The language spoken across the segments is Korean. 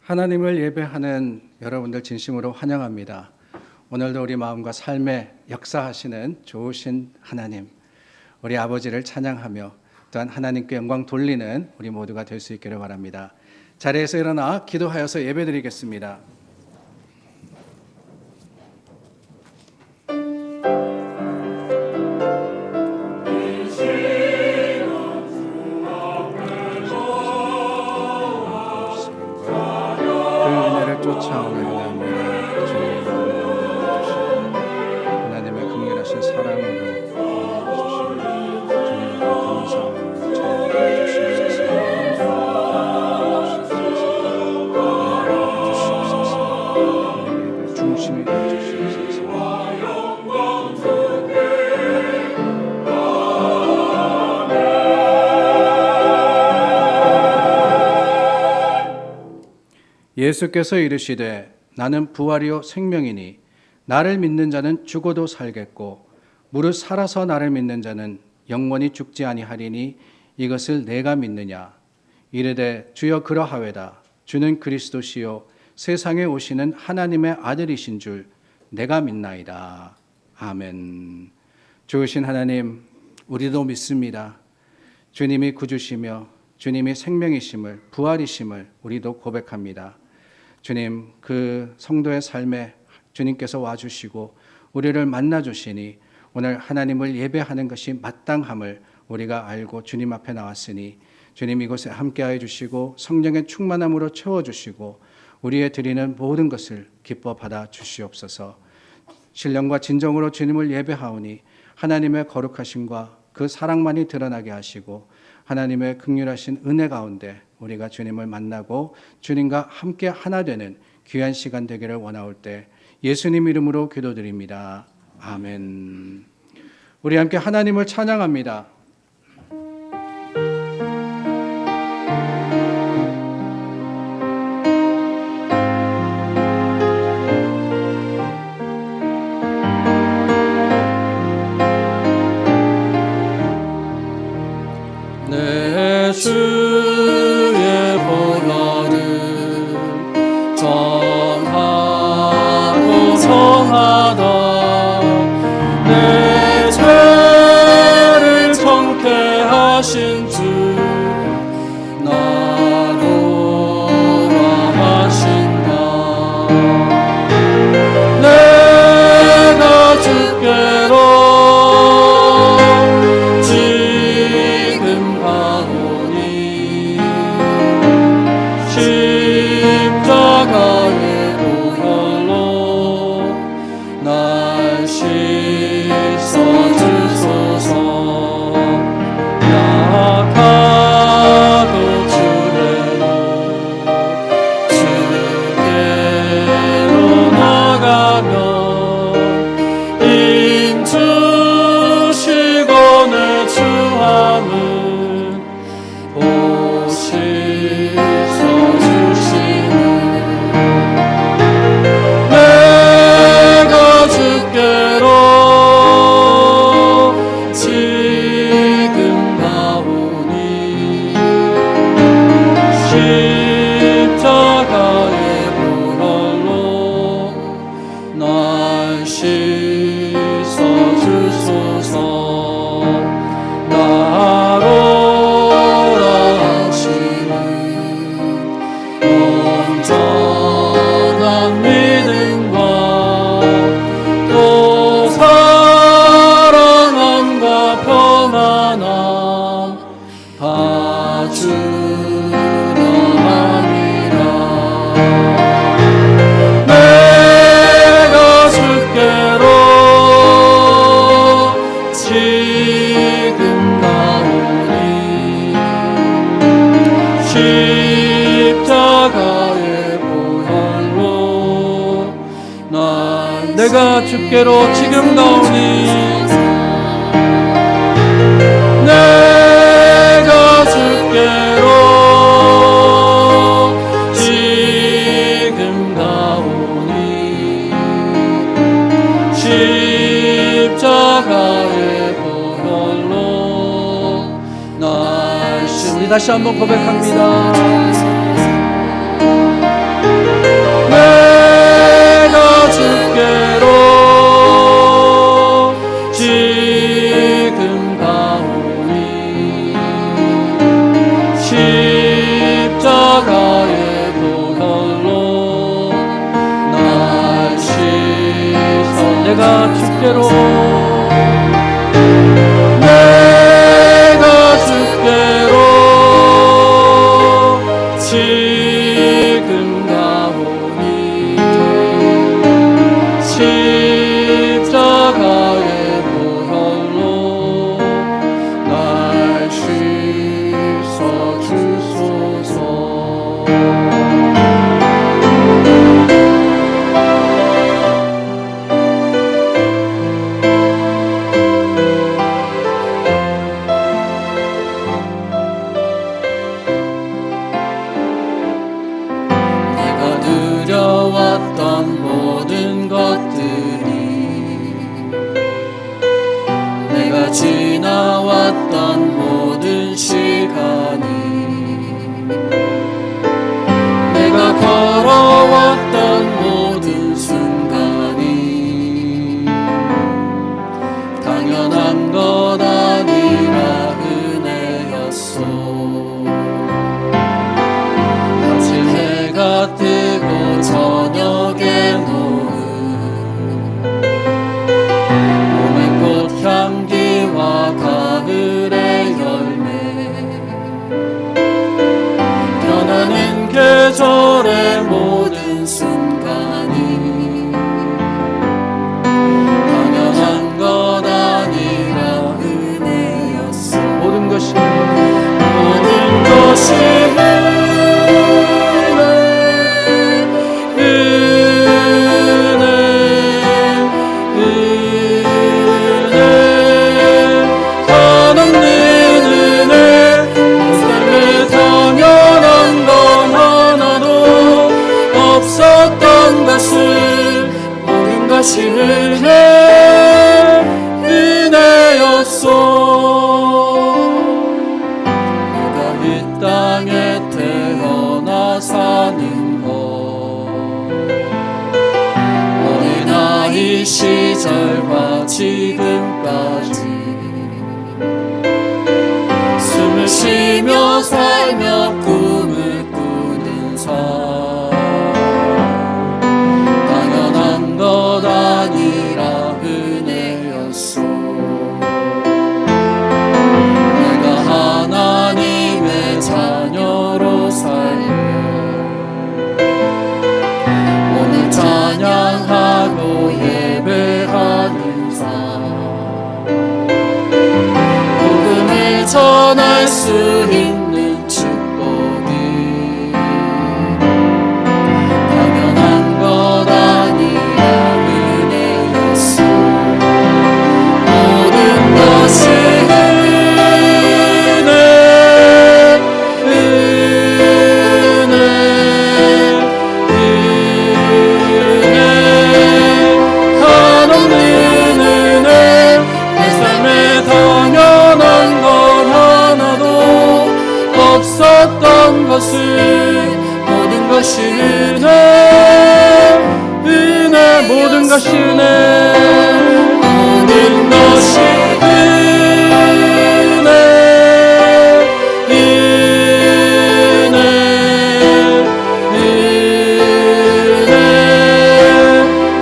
하나님을 예배하는 여러분들 진심으로 환영합니다. 오늘도 우리 마음과 삶에 역사하시는 좋으신 하나님, 우리 아버지를 찬양하며 또한 하나님께 영광 돌리는 우리 모두가 될 수 있기를 바랍니다. 자리에서 일어나 기도하여서 예배드리겠습니다. 쫓아오는 하나님의 긍휼하신 사랑으로 주님의 감사함으로 채워주시옵소서. 중심이 되주시옵소서. 예수께서 이르시되 나는 부활이요 생명이니 나를 믿는 자는 죽어도 살겠고 무릇 살아서 나를 믿는 자는 영원히 죽지 아니하리니 이것을 내가 믿느냐. 이르되 주여 그러하외다. 주는 그리스도시요 세상에 오시는 하나님의 아들이신 줄 내가 믿나이다. 아멘. 좋으신 하나님, 우리도 믿습니다. 주님이 구주시며 주님이 생명이심을, 부활이심을 우리도 고백합니다. 주님, 그 성도의 삶에 주님께서 와주시고 우리를 만나주시니 오늘 하나님을 예배하는 것이 마땅함을 우리가 알고 주님 앞에 나왔으니 주님 이곳에 함께하여 주시고 성령의 충만함으로 채워주시고 우리의 드리는 모든 것을 기뻐 받아 주시옵소서. 신령과 진정으로 주님을 예배하오니 하나님의 거룩하심과 그 사랑만이 드러나게 하시고 하나님의 긍휼하신 은혜 가운데 우리가 주님을 만나고 주님과 함께 하나 되는 귀한 시간 되기를 원하올 때 예수님 이름으로 기도드립니다. 아멘. 우리 함께 하나님을 찬양합니다. 내 주의 보혈은 정하고 성하다. 내 죄를 정케 하신 주 나로 하신다. 내가 주께로 십자가의 보혈로 날 씻어주소서. 약하도 주께로 나가면 인주시고 내 주함을 십자가의 보혈로 날 씻어주소서. 나로라 하시는 온전한 믿음과 또 사랑함과 평안함 봐주라 함이라. 내가 주께로 지금 나오니 십자가의 보혈로 내가 주께로 지금 나오니 내가 주께로 지금 나오니 십자가의 보혈로 날 우리 다시 한번 고백합니다. 내가 주께로 내가 주께로 지금 가오니 십자가의 보혈로 날 씻어 주소서. 누려왔던 모든 것들이 내가 지나왔던 모든 시간이 내가 걸어왔던 모든 순간이 당연한 것 아니라 은혜였소. 아침 해가 뜨고 저녁에 노을 몸의 꽃향기와 가을의 열매 변하는 계절의 모든 순간이 당연한 것 아니라 은혜였어. 모든 것이 것이 은혜였소. 내가 이 땅에 태어나 사는 것 어린아이 시절과 지금까지 숨을 쉬며 살며 꿈을 꾸는 삶 것 아니라 은혜였소. 내가 하나님의 자녀로 살며 오늘 찬양하고 예배하는 삶 복음을 전할 수 있는 축복이 당연한 것 아니라 모든 것이 은혜, 모든 것이 은혜, 모든 것이 은혜,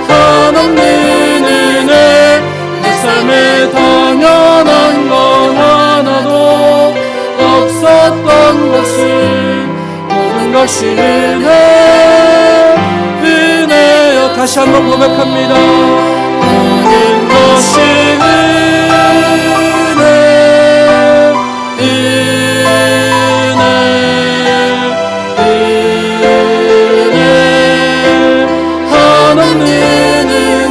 한없는 은혜. 내 삶에 당연한 건 하나도 없었던 것을 모든 것이 은혜여. 다시 한번 고백합니다. 모든 것이 한없는 은혜.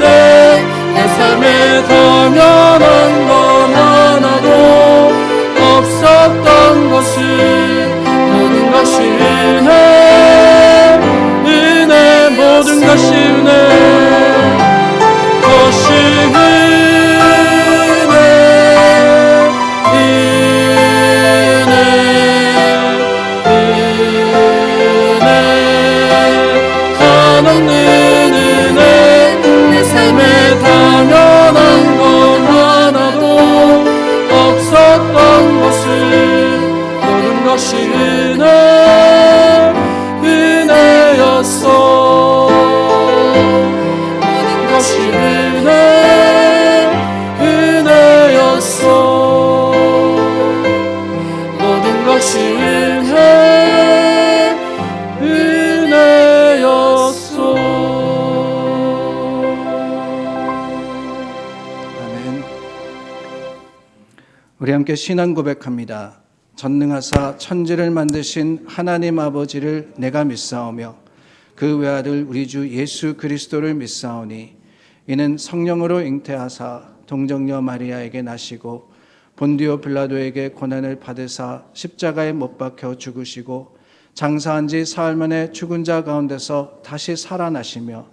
내 삶에 당연한 건 하나도 없었던 것을 모든 것이 모든 것이 은혜, 것이 한없는 은혜. 내 삶에 당연한 건 하나도 없었던 것을 모든 것이 은혜였어. 모든 것이 은혜. 우리 함께 신앙 고백합니다. 전능하사 천지를 만드신 하나님 아버지를 내가 믿사오며 그 외아들 우리 주 예수 그리스도를 믿사오니 이는 성령으로 잉태하사 동정녀 마리아에게 나시고 본디오 빌라도에게 고난을 받으사 십자가에 못 박혀 죽으시고 장사한 지 사흘 만에 죽은 자 가운데서 다시 살아나시며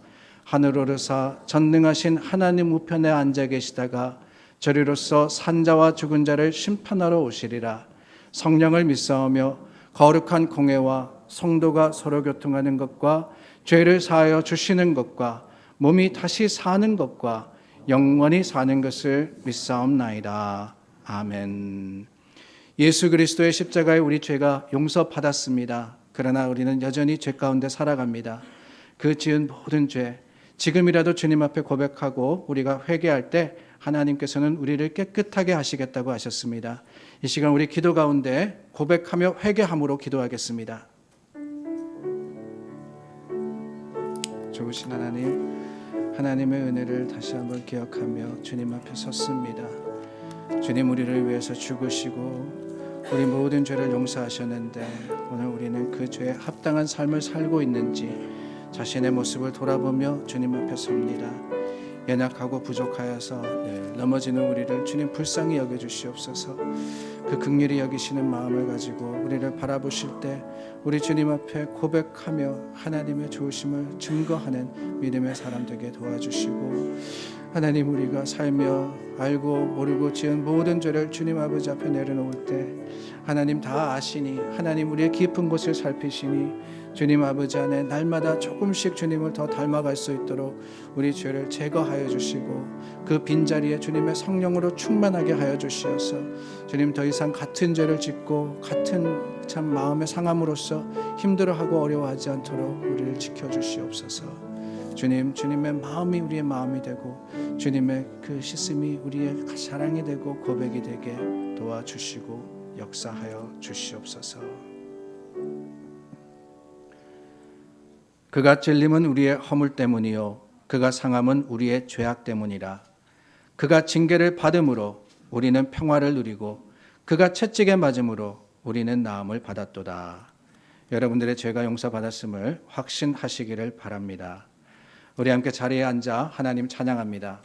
하늘 오르사 전능하신 하나님 우편에 앉아 계시다가 저리로서 산자와 죽은 자를 심판하러 오시리라. 성령을 믿사오며 거룩한 공회와 성도가 서로 교통하는 것과 죄를 사하여 주시는 것과 몸이 다시 사는 것과 영원히 사는 것을 믿사옵나이다. 아멘. 예수 그리스도의 십자가에 우리 죄가 용서받았습니다. 그러나 우리는 여전히 죄 가운데 살아갑니다. 그 지은 모든 죄 지금이라도 주님 앞에 고백하고 우리가 회개할 때 하나님께서는 우리를 깨끗하게 하시겠다고 하셨습니다. 이 시간 우리 기도 가운데 고백하며 회개함으로 기도하겠습니다. 좋으신 하나님, 하나님의 은혜를 다시 한번 기억하며 주님 앞에 섰습니다. 주님 우리를 위해서 죽으시고 우리 모든 죄를 용서하셨는데 오늘 우리는 그 죄에 합당한 삶을 살고 있는지 자신의 모습을 돌아보며 주님 앞에 섭니다. 연약하고 부족하여서 넘어지는 우리를 주님 불쌍히 여겨주시옵소서. 그 긍휼히 여기시는 마음을 가지고 우리를 바라보실 때 우리 주님 앞에 고백하며 하나님의 좋으심을 증거하는 믿음의 사람 되게 도와주시고, 하나님 우리가 살며 알고 모르고 지은 모든 죄를 주님 아버지 앞에 내려놓을 때 하나님 다 아시니 하나님 우리의 깊은 곳을 살피시니 주님 아버지 안에 날마다 조금씩 주님을 더 닮아갈 수 있도록 우리 죄를 제거하여 주시고 그 빈자리에 주님의 성령으로 충만하게 하여 주시어서 주님 더 이상 같은 죄를 짓고 같은 참 마음의 상함으로써 힘들어하고 어려워하지 않도록 우리를 지켜주시옵소서. 주님, 주님의 마음이 우리의 마음이 되고 주님의 그 씻음이 우리의 자랑이 되고 고백이 되게 도와주시고 역사하여 주시옵소서. 그가 찔림은 우리의 허물 때문이요 그가 상함은 우리의 죄악 때문이라. 그가 징계를 받음으로 우리는 평화를 누리고 그가 채찍에 맞음으로 우리는 나음을 받았도다. 여러분들의 죄가 용서받았음을 확신하시기를 바랍니다. 우리 함께 자리에 앉아 하나님 찬양합니다.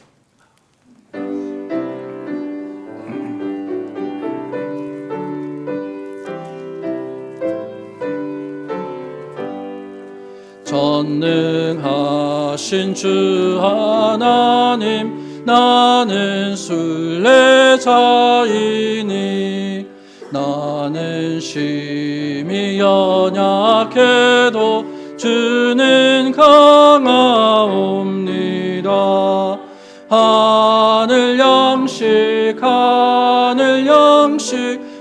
전능하신 주 하나님, 나는 순례자이니 나는 심히 연약해도 주는 강하옵니다. 하늘 양식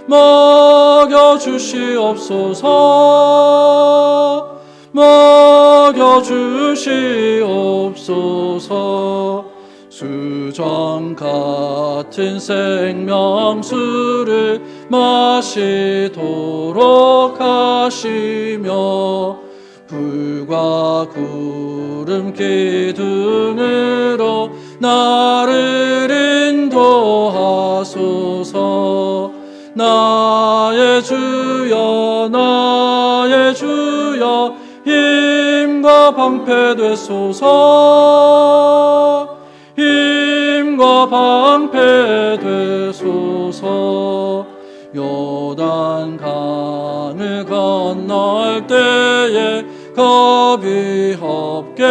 먹여주시옵소서. 먹여주시옵소서. 수정 같은 생명수를 마시도록 하시며 불과 구름 기둥으로 나를 인도하소서. 나의 주여 나의 주여 힘과 방패 되소서. 힘과 방패 되소서. 요단 강을 건널 때에 겁이 없게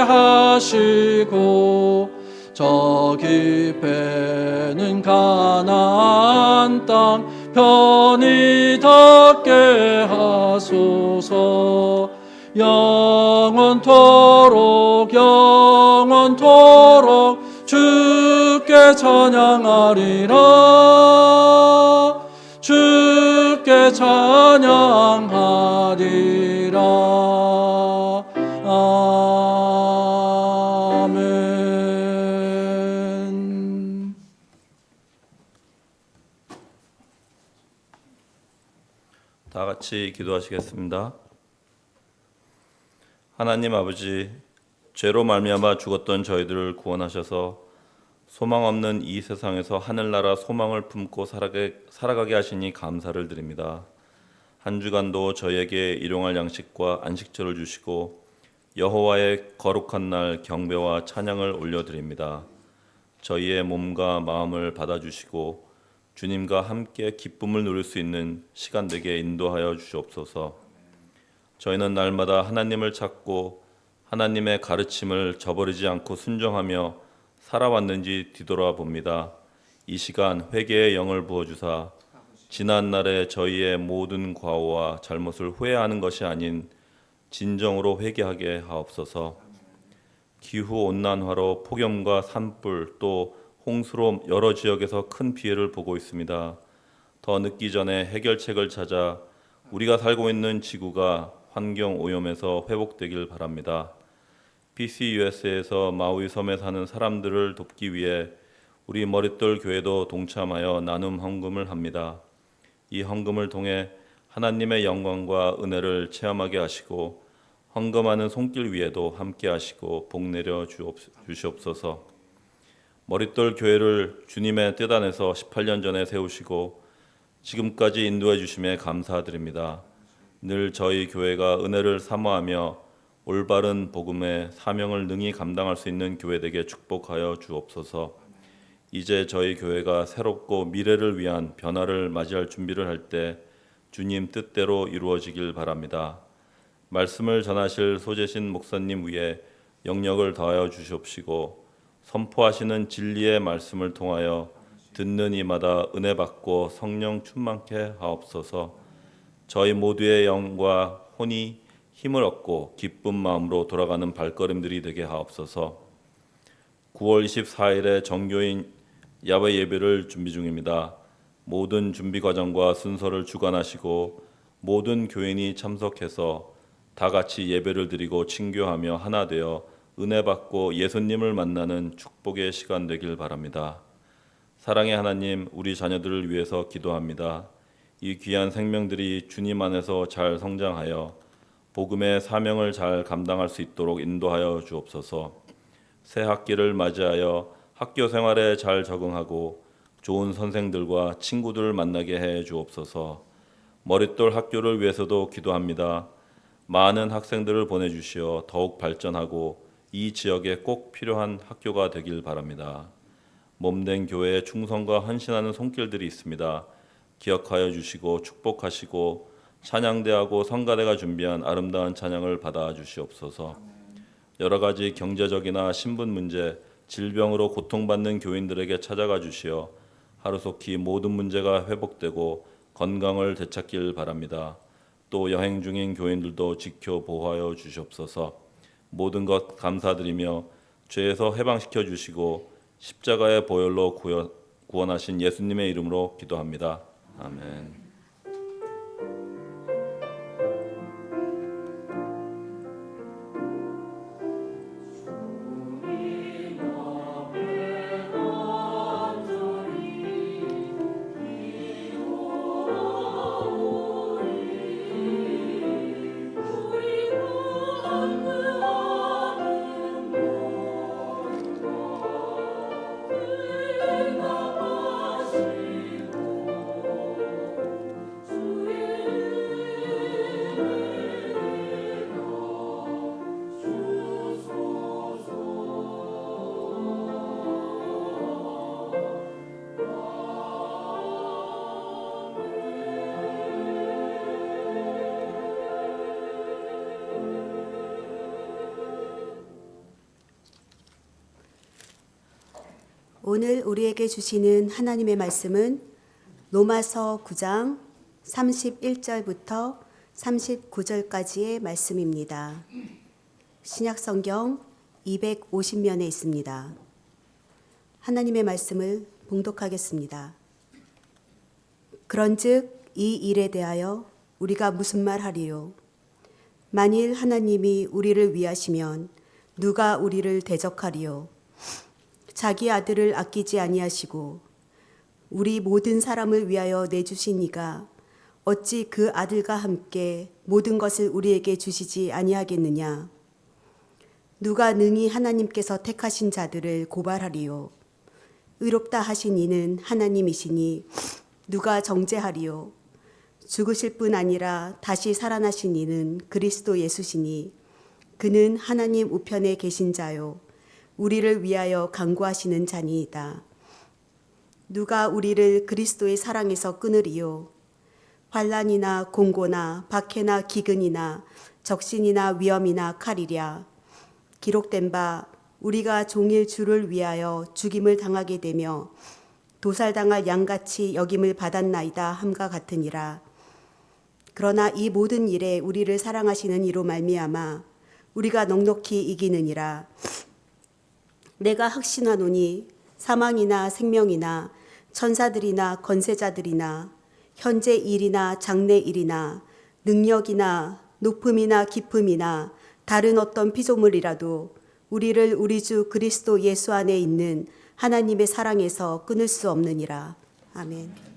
하시고 저기 배는 가나안 땅 편히 닿게 하소서. 영원토록 주께 찬양하리라. 주께 찬양하리라. 아멘. 다 같이 기도하시겠습니다. 하나님 아버지, 죄로 말미암아 죽었던 저희들을 구원하셔서 소망 없는 이 세상에서 하늘나라 소망을 품고 살아가게 하시니 감사를 드립니다. 한 주간도 저희에게 일용할 양식과 안식처를 주시고 여호와의 거룩한 날 경배와 찬양을 올려드립니다. 저희의 몸과 마음을 받아주시고 주님과 함께 기쁨을 누릴 수 있는 시간 되게 인도하여 주시옵소서. 저희는 날마다 하나님을 찾고 하나님의 가르침을 저버리지 않고 순종하며 살아왔는지 뒤돌아봅니다. 이 시간 회개의 영을 부어주사 지난 날에 저희의 모든 과오와 잘못을 후회하는 것이 아닌 진정으로 회개하게 하옵소서. 기후 온난화로 폭염과 산불 또 홍수로 여러 지역에서 큰 피해를 보고 있습니다. 더 늦기 전에 해결책을 찾아 우리가 살고 있는 지구가 환경 오염에서 회복되길 바랍니다. PCUS에서 마우이 섬에 사는 사람들을 돕기 위해 우리 머릿돌 교회도 동참하여 나눔 헌금을 합니다. 이 헌금을 통해 하나님의 영광과 은혜를 체험하게 하시고 헌금하는 손길 위에도 함께 하시고 복 내려 주시옵소서. 머릿돌 교회를 주님의 뜻 안에서 18년 전에 세우시고 지금까지 인도해 주심에 감사드립니다. 늘 저희 교회가 은혜를 사모하며 올바른 복음의 사명을 능히 감당할 수 있는 교회 되게 축복하여 주옵소서. 이제 저희 교회가 새롭고 미래를 위한 변화를 맞이할 준비를 할 때 주님 뜻대로 이루어지길 바랍니다. 말씀을 전하실 소재신 목사님 위에 영력을 더하여 주시옵시고 선포하시는 진리의 말씀을 통하여 듣는 이마다 은혜 받고 성령 충만케 하옵소서. 저희 모두의 영과 혼이 힘을 얻고 기쁜 마음으로 돌아가는 발걸음들이 되게 하옵소서. 9월 24일에 정교인 야외 예배를 준비 중입니다. 모든 준비 과정과 순서를 주관하시고 모든 교인이 참석해서 다 같이 예배를 드리고 친교하며 하나 되어 은혜 받고 예수님을 만나는 축복의 시간 되길 바랍니다. 사랑의 하나님, 우리 자녀들을 위해서 기도합니다. 이 귀한 생명들이 주님 안에서 잘 성장하여 복음의 사명을 잘 감당할 수 있도록 인도하여 주옵소서. 새 학기를 맞이하여 학교 생활에 잘 적응하고 좋은 선생들과 친구들을 만나게 해 주옵소서. 머릿돌 학교를 위해서도 기도합니다. 많은 학생들을 보내주시어 더욱 발전하고 이 지역에 꼭 필요한 학교가 되길 바랍니다. 몸된 교회에 충성과 헌신하는 손길들이 있습니다. 기억하여 주시고 축복하시고 찬양대하고 성가대가 준비한 아름다운 찬양을 받아 주시옵소서. 여러 가지 경제적이나 신분 문제, 질병으로 고통받는 교인들에게 찾아가 주시어 하루속히 모든 문제가 회복되고 건강을 되찾길 바랍니다. 또 여행 중인 교인들도 지켜 보호하여 주시옵소서. 모든 것 감사드리며 죄에서 해방시켜 주시고 십자가의 보혈로 구원하신 예수님의 이름으로 기도합니다. 아멘. 오늘 우리에게 주시는 하나님의 말씀은 로마서 9장 31절부터 39절까지의 말씀입니다. 신약성경 250면에 있습니다. 하나님의 말씀을 봉독하겠습니다. 그런즉 이 일에 대하여 우리가 무슨 말하리요? 만일 하나님이 우리를 위하시면 누가 우리를 대적하리요? 자기 아들을 아끼지 아니하시고 우리 모든 사람을 위하여 내주신 이가 어찌 그 아들과 함께 모든 것을 우리에게 주시지 아니하겠느냐? 누가 능히 하나님께서 택하신 자들을 고발하리요? 의롭다 하신 이는 하나님이시니 누가 정죄하리요. 죽으실 뿐 아니라 다시 살아나신 이는 그리스도 예수시니 그는 하나님 우편에 계신 자요 우리를 위하여 간구하시는 자니이다. 누가 우리를 그리스도의 사랑에서 끊으리요. 환난이나 공고나 박해나 기근이나 적신이나 위험이나 칼이랴. 기록된 바 우리가 종일 주를 위하여 죽임을 당하게 되며 도살당할 양같이 여김을 받았나이다 함과 같으니라. 그러나 이 모든 일에 우리를 사랑하시는 이로 말미암아 우리가 넉넉히 이기느니라. 내가 확신하노니 사망이나 생명이나 천사들이나 권세자들이나 현재 일이나 장래 일이나 능력이나 높음이나 깊음이나 다른 어떤 피조물이라도 우리를 우리 주 그리스도 예수 안에 있는 하나님의 사랑에서 끊을 수 없느니라. 아멘.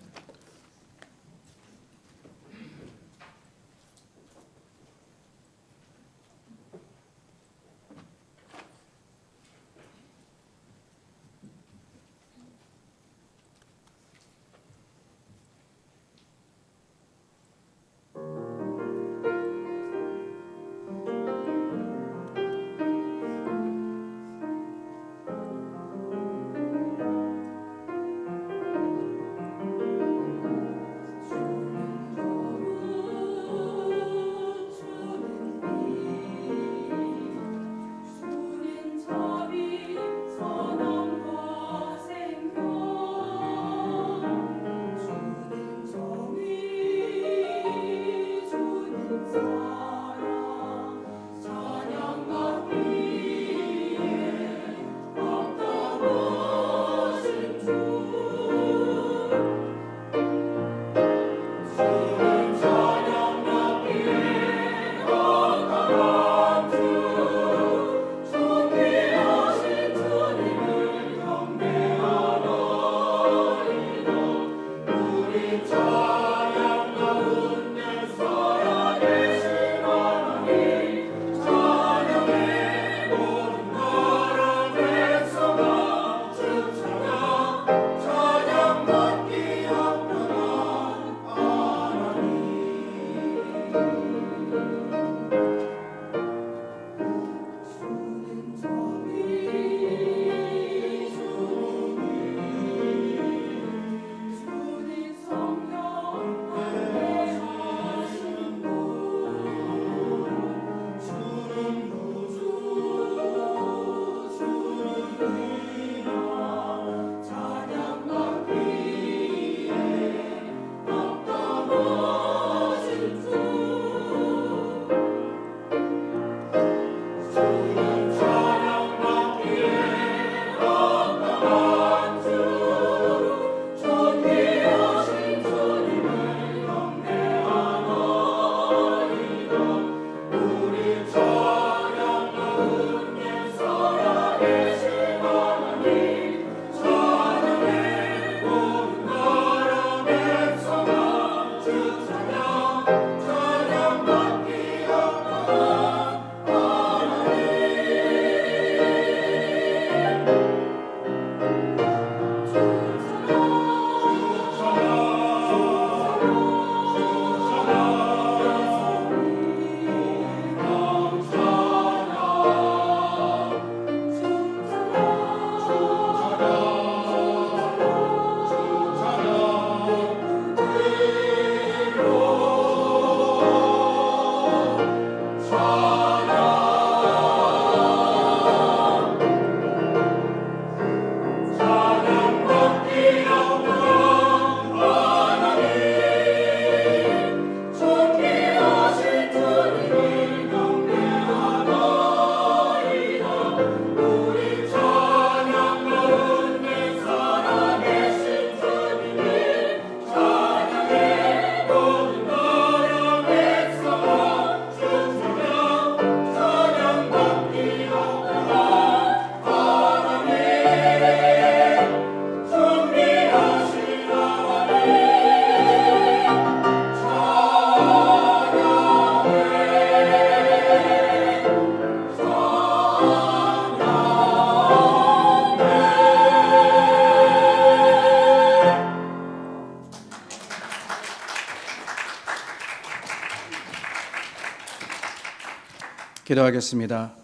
기도하겠습니다.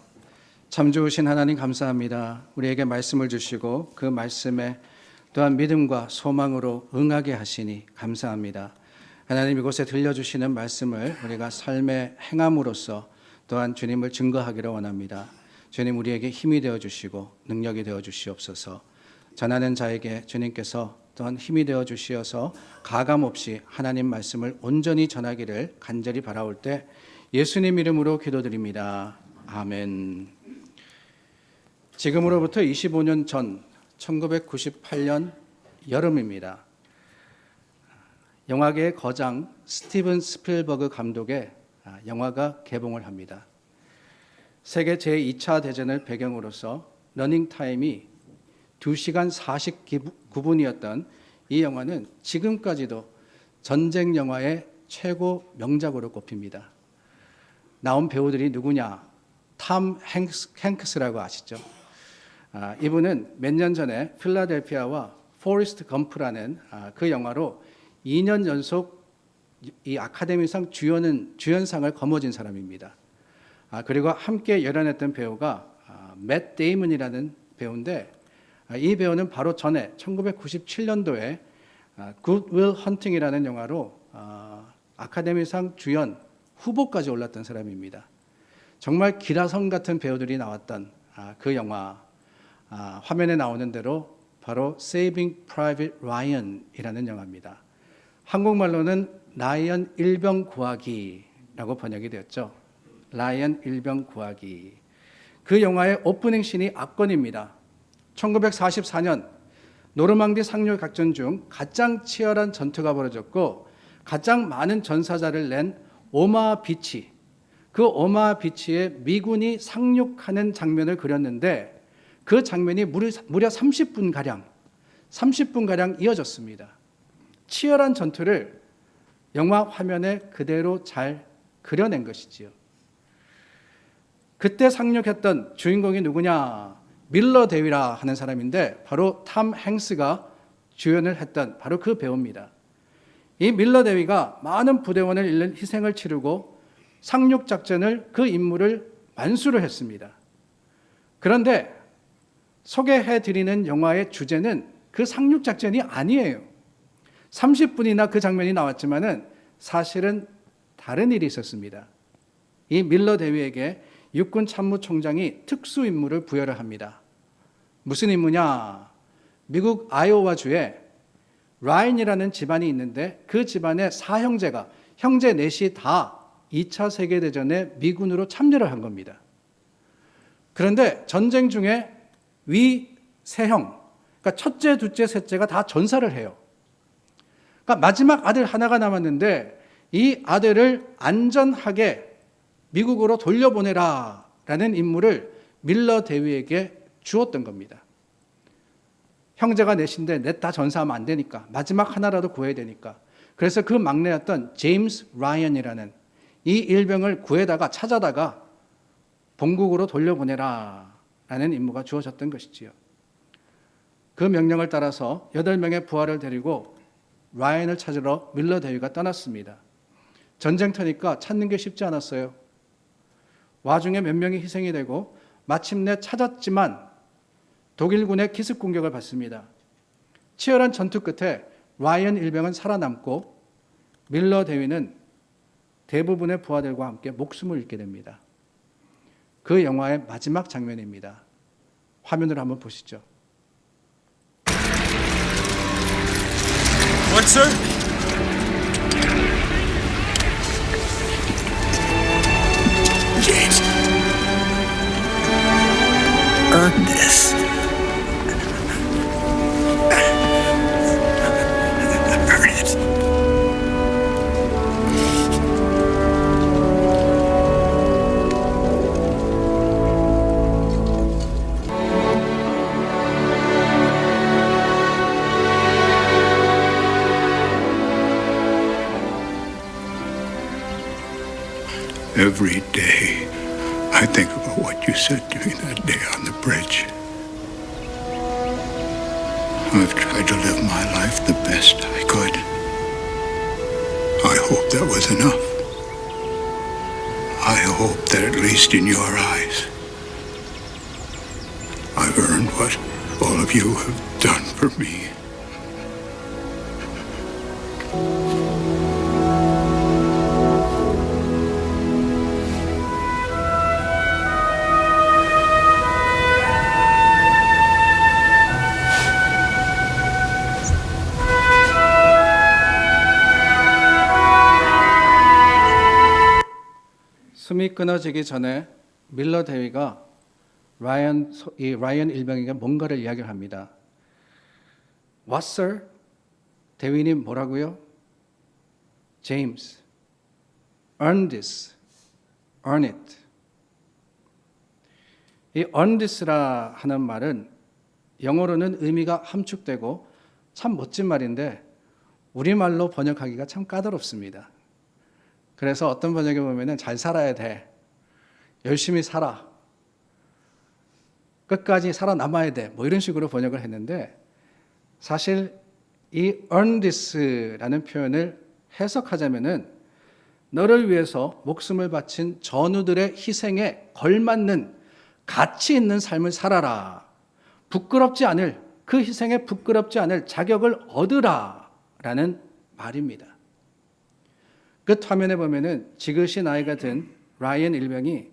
참 좋으신 하나님 감사합니다. 우리에게 말씀을 주시고 그 말씀에 또한 믿음과 소망으로 응하게 하시니 감사합니다. 하나님 이곳에 들려주시는 말씀을 우리가 삶의 행함으로써 또한 주님을 증거하기를 원합니다. 주님 우리에게 힘이 되어 주시고 능력이 되어 주시옵소서. 전하는 자에게 주님께서 또한 힘이 되어 주시어서 가감 없이 하나님 말씀을 온전히 전하기를 간절히 바라올 때 예수님 이름으로 기도드립니다. 아멘. 지금으로부터 25년 전 1998년 여름입니다. 영화계의 거장 스티븐 스필버그 감독의 영화가 개봉을 합니다. 세계 제2차 대전을 배경으로서 러닝타임이 2시간 49분이었던 이 영화는 지금까지도 전쟁 영화의 최고 명작으로 꼽힙니다. 나온 배우들이 누구냐? 톰 행크스라고 아시죠? 이분은 몇 년 전에 필라델피아와 포레스트 검프라는 그 영화로 2년 연속 이 아카데미상 주연상을 거머쥔 사람입니다. 그리고 함께 열연했던 배우가 맷 데이먼이라는 배우인데 이 배우는 바로 전에 1997년도에 굿 윌 헌팅이라는 영화로 아카데미상 주연 후보까지 올랐던 사람입니다. 정말 기라성 같은 배우들이 나왔던 그 영화, 화면에 나오는 대로 바로 Saving Private Ryan이라는 영화입니다. 한국말로는 라이언 일병 구하기라고 번역이 되었죠. 라이언 일병 구하기. 그 영화의 오프닝 씬이 압권입니다. 1944년 노르망디 상륙 작전 중 가장 치열한 전투가 벌어졌고 가장 많은 전사자를 낸 오마하 비치, 그 오마하 비치에 미군이 상륙하는 장면을 그렸는데 그 장면이 무려 30분가량 이어졌습니다. 치열한 전투를 영화 화면에 그대로 잘 그려낸 것이지요. 그때 상륙했던 주인공이 누구냐? 밀러 데위라 하는 사람인데 바로 톰 행스가 주연을 했던 바로 그 배우입니다. 이 밀러 데위가 많은 부대원을 잃는 희생을 치르고 상륙 작전을 그 임무를 완수를 했습니다. 그런데 소개해 드리는 영화의 주제는 그 상륙 작전이 아니에요. 30분이나 그 장면이 나왔지만은 사실은 다른 일이 있었습니다. 이 밀러 대위에게 육군 참모총장이 특수 임무를 부여를 합니다. 무슨 임무냐? 미국 아이오와주에 라인이라는 집안이 있는데 그 집안의 사형제가 형제 넷이 다 2차 세계대전에 미군으로 참여를 한 겁니다. 그런데 전쟁 중에 위 세 형, 그러니까 첫째, 둘째, 셋째가 다 전사를 해요. 그러니까 마지막 아들 하나가 남았는데 이 아들을 안전하게 미국으로 돌려보내라라는 임무를 밀러 대위에게 주었던 겁니다. 형제가 넷인데 넷 다 전사하면 안 되니까 마지막 하나라도 구해야 되니까 그래서 그 막내였던 제임스 라이언이라는 이 일병을 구해다가 찾아다가 본국으로 돌려보내라라는 임무가 주어졌던 것이지요. 그 명령을 따라서 8명의 부하를 데리고 라이언을 찾으러 밀러 대위가 떠났습니다. 전쟁터니까 찾는 게 쉽지 않았어요. 와중에 몇 명이 희생이 되고 마침내 찾았지만 독일군의 기습 공격을 받습니다. 치열한 전투 끝에 라이언 일병은 살아남고 밀러 대위는 대부분의 부하들과 함께 목숨을 잃게 됩니다. 그 영화의 마지막 장면입니다. 화면을 한번 보시죠. What, sir? James. Earn this. Earn it. Every day, I think about what you said to me that day on the bridge. I've tried to live my life the best I could. I hope that was enough. I hope that at least in your eyes, I've earned what all of you have done for me. 숨이 끊어지기 전에 밀러 대위가 라이언 일병에게 뭔가를 이야기를 합니다. What, sir? 대위니 뭐라고요? James, earn this, earn it. 이 earn this라 하는 말은 영어로는 의미가 함축되고 참 멋진 말인데 우리말로 번역하기가 참 까다롭습니다. 그래서 어떤 번역에 보면은 잘 살아야 돼, 열심히 살아, 끝까지 살아남아야 돼, 뭐 이런 식으로 번역을 했는데 사실 이 earn this라는 표현을 해석하자면은 너를 위해서 목숨을 바친 전우들의 희생에 걸맞는 가치 있는 삶을 살아라, 부끄럽지 않을, 그 희생에 부끄럽지 않을 자격을 얻으라 라는 말입니다. 끝 화면에 보면은 지그시 나이가 든 라이언 일병이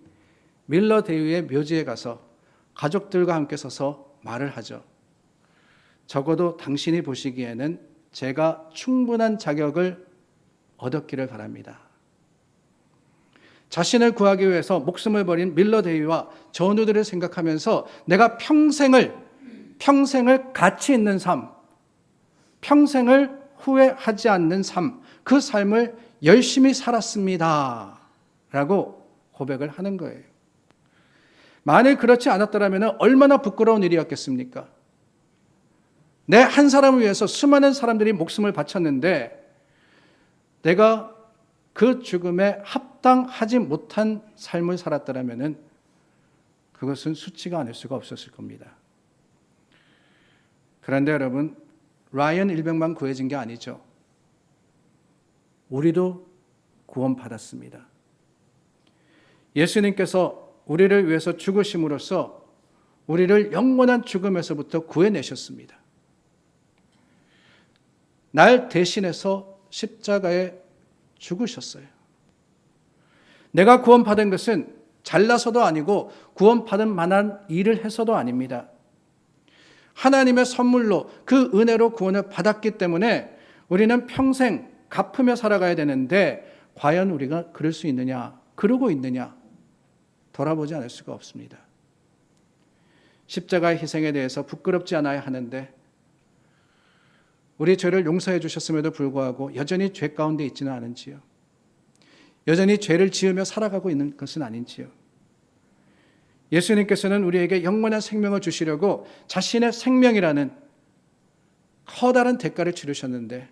밀러 대위의 묘지에 가서 가족들과 함께 서서 말을 하죠. 적어도 당신이 보시기에는 제가 충분한 자격을 얻었기를 바랍니다. 자신을 구하기 위해서 목숨을 버린 밀러 대위와 전우들을 생각하면서 내가 평생을 가치 있는 삶, 평생을 후회하지 않는 삶, 그 삶을 열심히 살았습니다 라고 고백을 하는 거예요. 만일 그렇지 않았더라면 얼마나 부끄러운 일이었겠습니까? 내 한 사람을 위해서 수많은 사람들이 목숨을 바쳤는데 내가 그 죽음에 합당하지 못한 삶을 살았더라면 그것은 수치가 않을 수가 없었을 겁니다. 그런데 여러분, 라이언 일병만 구해진 게 아니죠. 우리도 구원받았습니다. 예수님께서 우리를 위해서 죽으심으로써 우리를 영원한 죽음에서부터 구해내셨습니다. 날 대신해서 십자가에 죽으셨어요. 내가 구원받은 것은 잘나서도 아니고 구원받은 만한 일을 해서도 아닙니다. 하나님의 선물로 그 은혜로 구원을 받았기 때문에 우리는 평생 갚으며 살아가야 되는데 과연 우리가 그럴 수 있느냐, 그러고 있느냐 돌아보지 않을 수가 없습니다. 십자가의 희생에 대해서 부끄럽지 않아야 하는데 우리 죄를 용서해 주셨음에도 불구하고 여전히 죄 가운데 있지는 않은지요. 여전히 죄를 지으며 살아가고 있는 것은 아닌지요. 예수님께서는 우리에게 영원한 생명을 주시려고 자신의 생명이라는 커다란 대가를 치르셨는데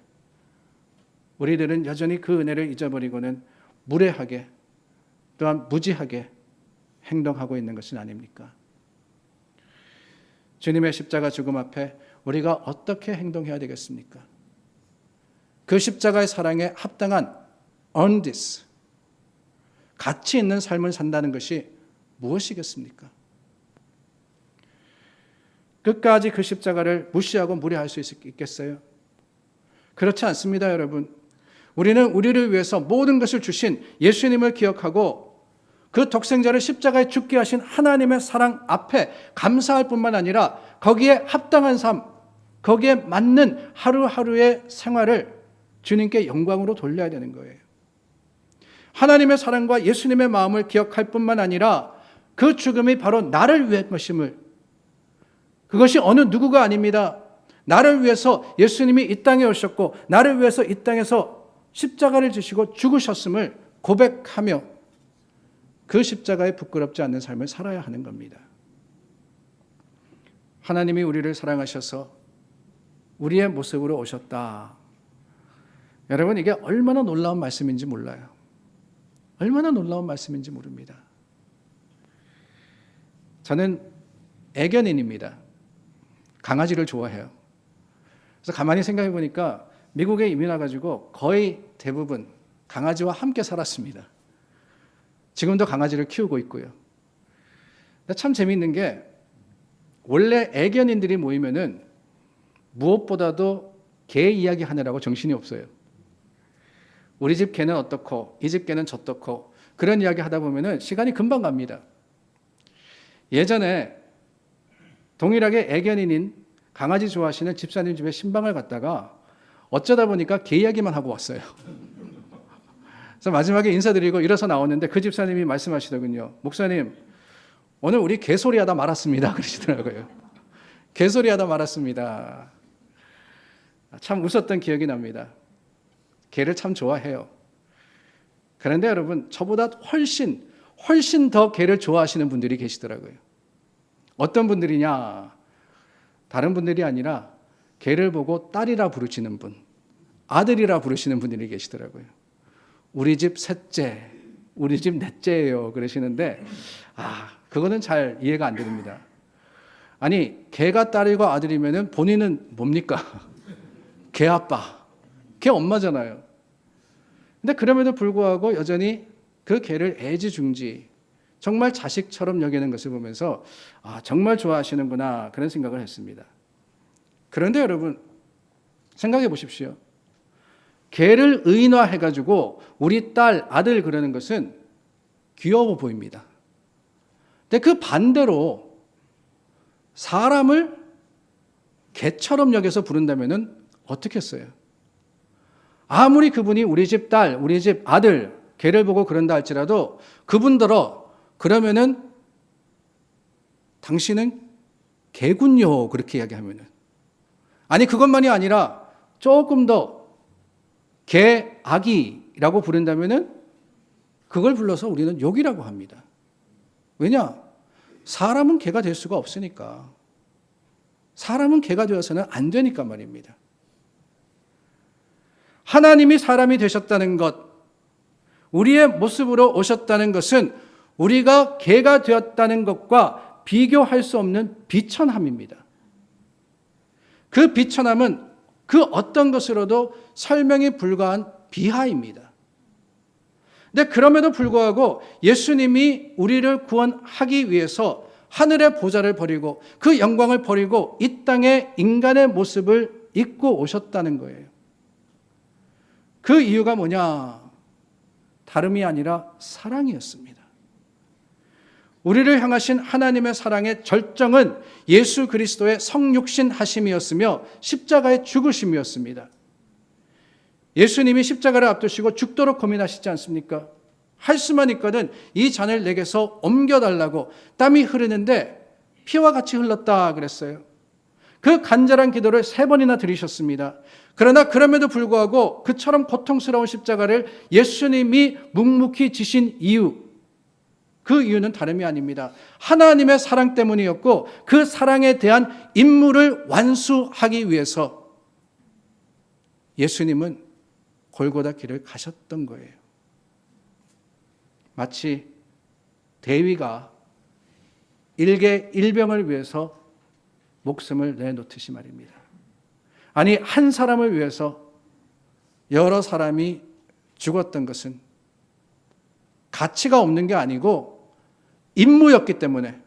우리들은 여전히 그 은혜를 잊어버리고는 무례하게 또한 무지하게 행동하고 있는 것은 아닙니까? 주님의 십자가 죽음 앞에 우리가 어떻게 행동해야 되겠습니까? 그 십자가의 사랑에 합당한 earn this, 가치 있는 삶을 산다는 것이 무엇이겠습니까? 끝까지 그 십자가를 무시하고 무례할 수 있겠어요? 그렇지 않습니다, 여러분. 우리는 우리를 위해서 모든 것을 주신 예수님을 기억하고 그 독생자를 십자가에 죽게 하신 하나님의 사랑 앞에 감사할 뿐만 아니라 거기에 합당한 삶, 거기에 맞는 하루하루의 생활을 주님께 영광으로 돌려야 되는 거예요. 하나님의 사랑과 예수님의 마음을 기억할 뿐만 아니라 그 죽음이 바로 나를 위한 것임을, 그것이 어느 누구가 아닙니다. 나를 위해서 예수님이 이 땅에 오셨고 나를 위해서 이 땅에서 십자가를 지시고 죽으셨음을 고백하며 그 십자가에 부끄럽지 않는 삶을 살아야 하는 겁니다. 하나님이 우리를 사랑하셔서 우리의 모습으로 오셨다. 여러분, 이게 얼마나 놀라운 말씀인지 몰라요. 얼마나 놀라운 말씀인지 모릅니다. 저는 애견인입니다. 강아지를 좋아해요. 그래서 가만히 생각해 보니까 미국에 이민 와가지고 거의 대부분 강아지와 함께 살았습니다. 지금도 강아지를 키우고 있고요. 참 재미있는 게 원래 애견인들이 모이면은 무엇보다도 개 이야기 하느라고 정신이 없어요. 우리 집 개는 어떻고 이 집 개는 저떻고 그런 이야기 하다 보면은 시간이 금방 갑니다. 예전에 동일하게 애견인인 강아지 좋아하시는 집사님 집에 신방을 갔다가 어쩌다 보니까 개 이야기만 하고 왔어요. 그래서 마지막에 인사드리고 일어서 나왔는데 그 집사님이 말씀하시더군요. 목사님, 오늘 우리 개소리 하다 말았습니다. 그러시더라고요. 개소리 하다 말았습니다. 참 웃었던 기억이 납니다. 개를 참 좋아해요. 그런데 여러분, 저보다 훨씬 더 개를 좋아하시는 분들이 계시더라고요. 어떤 분들이냐? 다른 분들이 아니라 개를 보고 딸이라 부르시는 분, 아들이라 부르시는 분들이 계시더라고요. 우리 집 셋째, 우리 집 넷째예요. 그러시는데 그거는 잘 이해가 안 됩니다. 아니, 개가 딸이고 아들이면은 본인은 뭡니까? 개 아빠, 개 엄마잖아요. 근데 그럼에도 불구하고 여전히 그 개를 애지중지 정말 자식처럼 여기는 것을 보면서 정말 좋아하시는구나 그런 생각을 했습니다. 그런데 여러분 생각해 보십시오. 개를 의인화해가지고 우리 딸, 아들 그러는 것은 귀여워 보입니다. 근데 그 반대로 사람을 개처럼 여겨서 부른다면 어떻게 했어요? 아무리 그분이 우리 집 딸, 우리 집 아들, 개를 보고 그런다 할지라도 그분들어 그러면은 당신은 개군요 그렇게 이야기하면은 아니 그것만이 아니라 조금 더 개 아기라고 부른다면은 그걸 불러서 우리는 욕이라고 합니다. 왜냐? 사람은 개가 될 수가 없으니까. 사람은 개가 되어서는 안 되니까 말입니다. 하나님이 사람이 되셨다는 것, 우리의 모습으로 오셨다는 것은 우리가 개가 되었다는 것과 비교할 수 없는 비천함입니다. 그 비천함은 그 어떤 것으로도 설명이 불가한 비하입니다. 근데 그럼에도 불구하고 예수님이 우리를 구원하기 위해서 하늘의 보좌를 버리고 그 영광을 버리고 이 땅에 인간의 모습을 입고 오셨다는 거예요. 그 이유가 뭐냐? 다름이 아니라 사랑이었습니다. 우리를 향하신 하나님의 사랑의 절정은 예수 그리스도의 성육신 하심이었으며 십자가의 죽으심이었습니다. 예수님이 십자가를 앞두시고 죽도록 고민하시지 않습니까? 할 수만 있거든 이 잔을 내게서 옮겨달라고 땀이 흐르는데 피와 같이 흘렀다 그랬어요. 그 간절한 기도를 3번이나 드리셨습니다. 그러나 그럼에도 불구하고 그처럼 고통스러운 십자가를 예수님이 묵묵히 지신 이유, 그 이유는 다름이 아닙니다. 하나님의 사랑 때문이었고 그 사랑에 대한 임무를 완수하기 위해서 예수님은 골고다 길을 가셨던 거예요. 마치 대위가 일개 일병을 위해서 목숨을 내놓듯이 말입니다. 아니 한 사람을 위해서 여러 사람이 죽었던 것은 가치가 없는 게 아니고 임무였기 때문에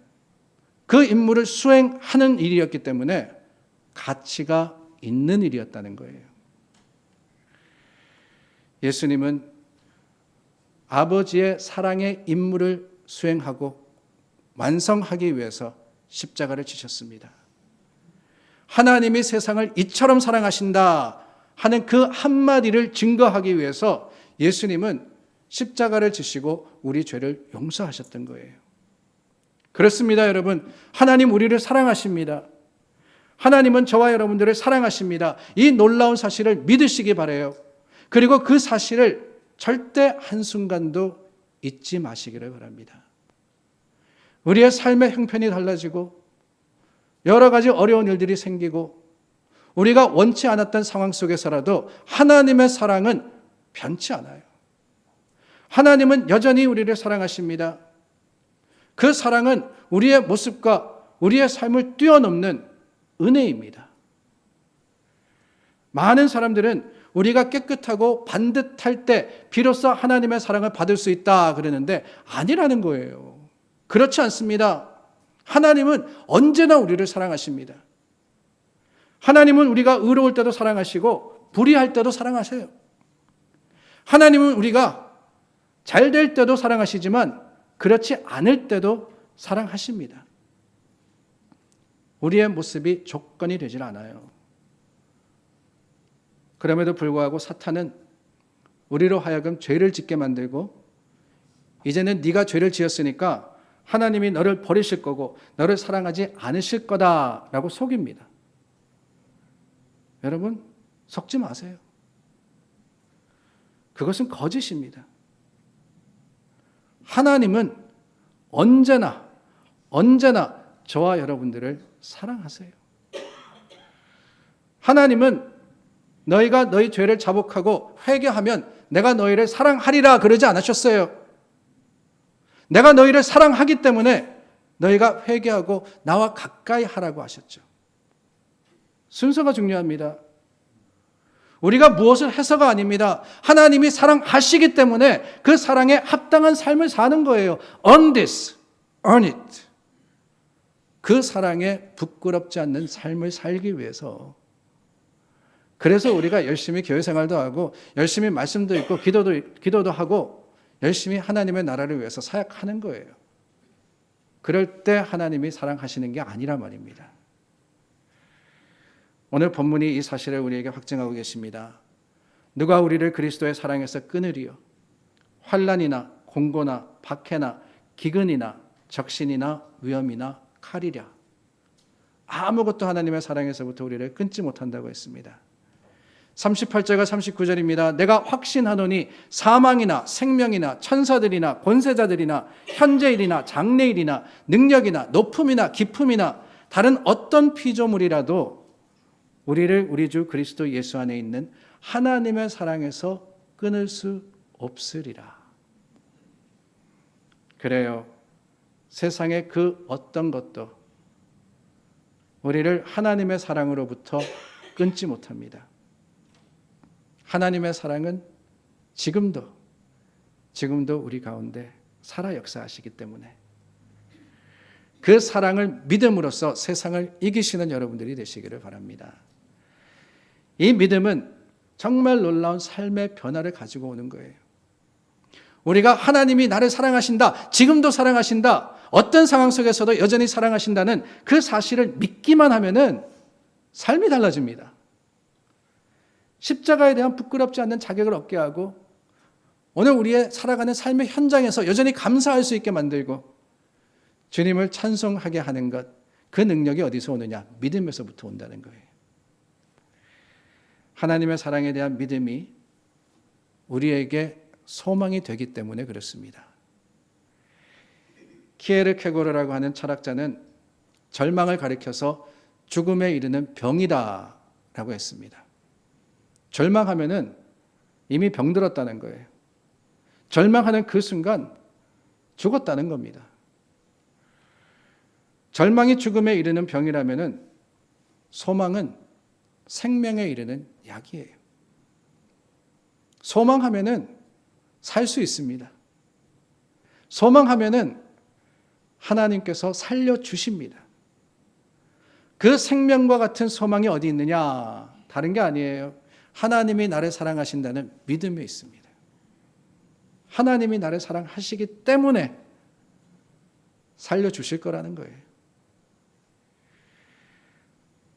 그 임무를 수행하는 일이었기 때문에 가치가 있는 일이었다는 거예요. 예수님은 아버지의 사랑의 임무를 수행하고 완성하기 위해서 십자가를 지셨습니다. 하나님이 세상을 이처럼 사랑하신다 하는 그 한마디를 증거하기 위해서 예수님은 십자가를 지시고 우리 죄를 용서하셨던 거예요. 그렇습니다, 여러분. 하나님 우리를 사랑하십니다. 하나님은 저와 여러분들을 사랑하십니다. 이 놀라운 사실을 믿으시기 바라요. 그리고 그 사실을 절대 한순간도 잊지 마시기를 바랍니다. 우리의 삶의 형편이 달라지고 여러 가지 어려운 일들이 생기고 우리가 원치 않았던 상황 속에서라도 하나님의 사랑은 변치 않아요. 하나님은 여전히 우리를 사랑하십니다. 그 사랑은 우리의 모습과 우리의 삶을 뛰어넘는 은혜입니다. 많은 사람들은 우리가 깨끗하고 반듯할 때 비로소 하나님의 사랑을 받을 수 있다 그러는데 아니라는 거예요. 그렇지 않습니다. 하나님은 언제나 우리를 사랑하십니다. 하나님은 우리가 의로울 때도 사랑하시고 불의할 때도 사랑하세요. 하나님은 우리가 잘 될 때도 사랑하시지만 그렇지 않을 때도 사랑하십니다. 우리의 모습이 조건이 되질 않아요. 그럼에도 불구하고 사탄은 우리로 하여금 죄를 짓게 만들고 이제는 네가 죄를 지었으니까 하나님이 너를 버리실 거고 너를 사랑하지 않으실 거다라고 속입니다. 여러분, 속지 마세요. 그것은 거짓입니다. 하나님은 언제나 저와 여러분들을 사랑하세요. 하나님은 너희가 너희 죄를 자복하고 회개하면 내가 너희를 사랑하리라 그러지 않으셨어요. 내가 너희를 사랑하기 때문에 너희가 회개하고 나와 가까이 하라고 하셨죠. 순서가 중요합니다. 우리가 무엇을 해서가 아닙니다. 하나님이 사랑하시기 때문에 그 사랑에 합당한 삶을 사는 거예요. Earn this, earn it. 그 사랑에 부끄럽지 않는 삶을 살기 위해서. 그래서 우리가 열심히 교회 생활도 하고 열심히 말씀도 읽고 기도도 하고 열심히 하나님의 나라를 위해서 사역하는 거예요. 그럴 때 하나님이 사랑하시는 게 아니란 말입니다. 오늘 본문이 이 사실을 우리에게 확증하고 계십니다. 누가 우리를 그리스도의 사랑에서 끊으리요? 환난이나 공고나 박해나 기근이나 적신이나 위험이나 칼이랴. 아무것도 하나님의 사랑에서부터 우리를 끊지 못한다고 했습니다. 38절과 39절입니다. 내가 확신하노니 사망이나 생명이나 천사들이나 권세자들이나 현재일이나 장래일이나 능력이나 높음이나 깊음이나 다른 어떤 피조물이라도 우리를 우리 주 그리스도 예수 안에 있는 하나님의 사랑에서 끊을 수 없으리라. 그래요. 세상의 그 어떤 것도 우리를 하나님의 사랑으로부터 끊지 못합니다. 하나님의 사랑은 지금도 우리 가운데 살아 역사하시기 때문에 그 사랑을 믿음으로써 세상을 이기시는 여러분들이 되시기를 바랍니다. 이 믿음은 정말 놀라운 삶의 변화를 가지고 오는 거예요. 우리가 하나님이 나를 사랑하신다, 지금도 사랑하신다, 어떤 상황 속에서도 여전히 사랑하신다는 그 사실을 믿기만 하면은 삶이 달라집니다. 십자가에 대한 부끄럽지 않는 자격을 얻게 하고 오늘 우리의 살아가는 삶의 현장에서 여전히 감사할 수 있게 만들고 주님을 찬송하게 하는 것, 그 능력이 어디서 오느냐? 믿음에서부터 온다는 거예요. 하나님의 사랑에 대한 믿음이 우리에게 소망이 되기 때문에 그렇습니다. 키에르케고르라고 하는 철학자는 절망을 가리켜서 죽음에 이르는 병이다라고 했습니다. 절망하면은 이미 병들었다는 거예요. 절망하는 그 순간 죽었다는 겁니다. 절망이 죽음에 이르는 병이라면은 소망은 생명에 이르는 약이에요. 소망하면은 살 수 있습니다. 소망하면은 하나님께서 살려주십니다. 그 생명과 같은 소망이 어디 있느냐? 다른 게 아니에요. 하나님이 나를 사랑하신다는 믿음이 있습니다. 하나님이 나를 사랑하시기 때문에 살려주실 거라는 거예요.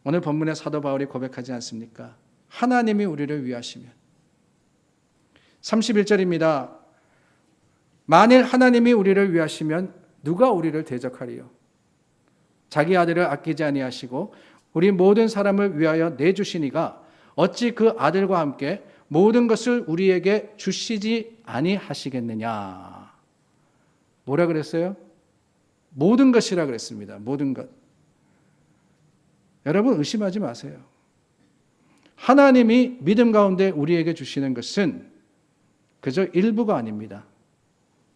오늘 본문의 사도 바울이 고백하지 않습니까? 하나님이 우리를 위하시면. 31절입니다. 만일 하나님이 우리를 위하시면 누가 우리를 대적하리요? 자기 아들을 아끼지 아니하시고 우리 모든 사람을 위하여 내주시니가 어찌 그 아들과 함께 모든 것을 우리에게 주시지 아니하시겠느냐? 뭐라 그랬어요? 모든 것이라 그랬습니다. 모든 것. 여러분 의심하지 마세요. 하나님이 믿음 가운데 우리에게 주시는 것은 그저 일부가 아닙니다.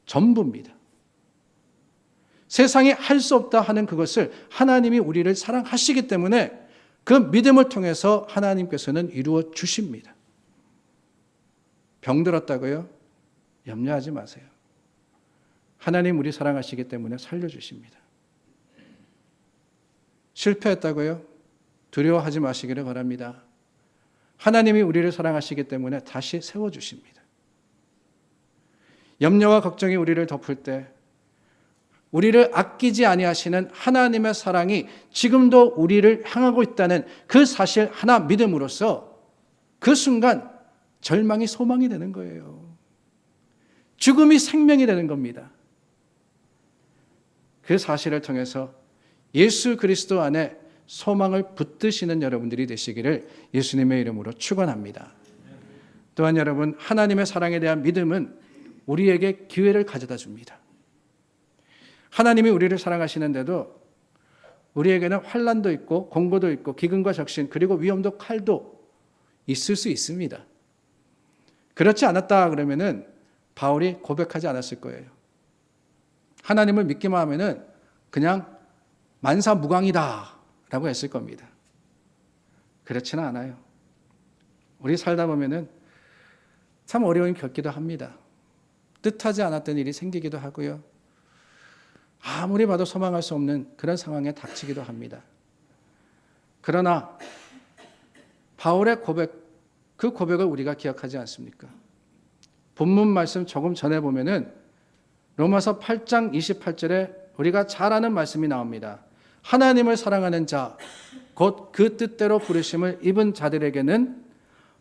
전부입니다. 세상이 할 수 없다 하는 그것을 하나님이 우리를 사랑하시기 때문에 그 믿음을 통해서 하나님께서는 이루어 주십니다. 병들었다고요? 염려하지 마세요. 하나님 우리 사랑하시기 때문에 살려주십니다. 실패했다고요? 두려워하지 마시기를 바랍니다. 하나님이 우리를 사랑하시기 때문에 다시 세워주십니다. 염려와 걱정이 우리를 덮을 때 우리를 아끼지 아니하시는 하나님의 사랑이 지금도 우리를 향하고 있다는 그 사실 하나 믿음으로써 그 순간 절망이 소망이 되는 거예요. 죽음이 생명이 되는 겁니다. 그 사실을 통해서 예수 그리스도 안에 소망을 붙드시는 여러분들이 되시기를 예수님의 이름으로 축원합니다. 또한 여러분, 하나님의 사랑에 대한 믿음은 우리에게 기회를 가져다 줍니다. 하나님이 우리를 사랑하시는데도 우리에게는 환난도 있고 공고도 있고 기근과 적신 그리고 위험도 칼도 있을 수 있습니다. 그렇지 않았다 그러면은 바울이 고백하지 않았을 거예요. 하나님을 믿기만 하면은 그냥 만사무강이다 라고 했을 겁니다. 그렇지는 않아요. 우리 살다 보면은 참 어려움이 겪기도 합니다. 뜻하지 않았던 일이 생기기도 하고요. 아무리 봐도 소망할 수 없는 그런 상황에 닥치기도 합니다. 그러나 바울의 고백, 그 고백을 우리가 기억하지 않습니까? 본문 말씀 조금 전에 보면은 로마서 8장 28절에 우리가 잘 아는 말씀이 나옵니다. 하나님을 사랑하는 자, 곧 그 뜻대로 부르심을 입은 자들에게는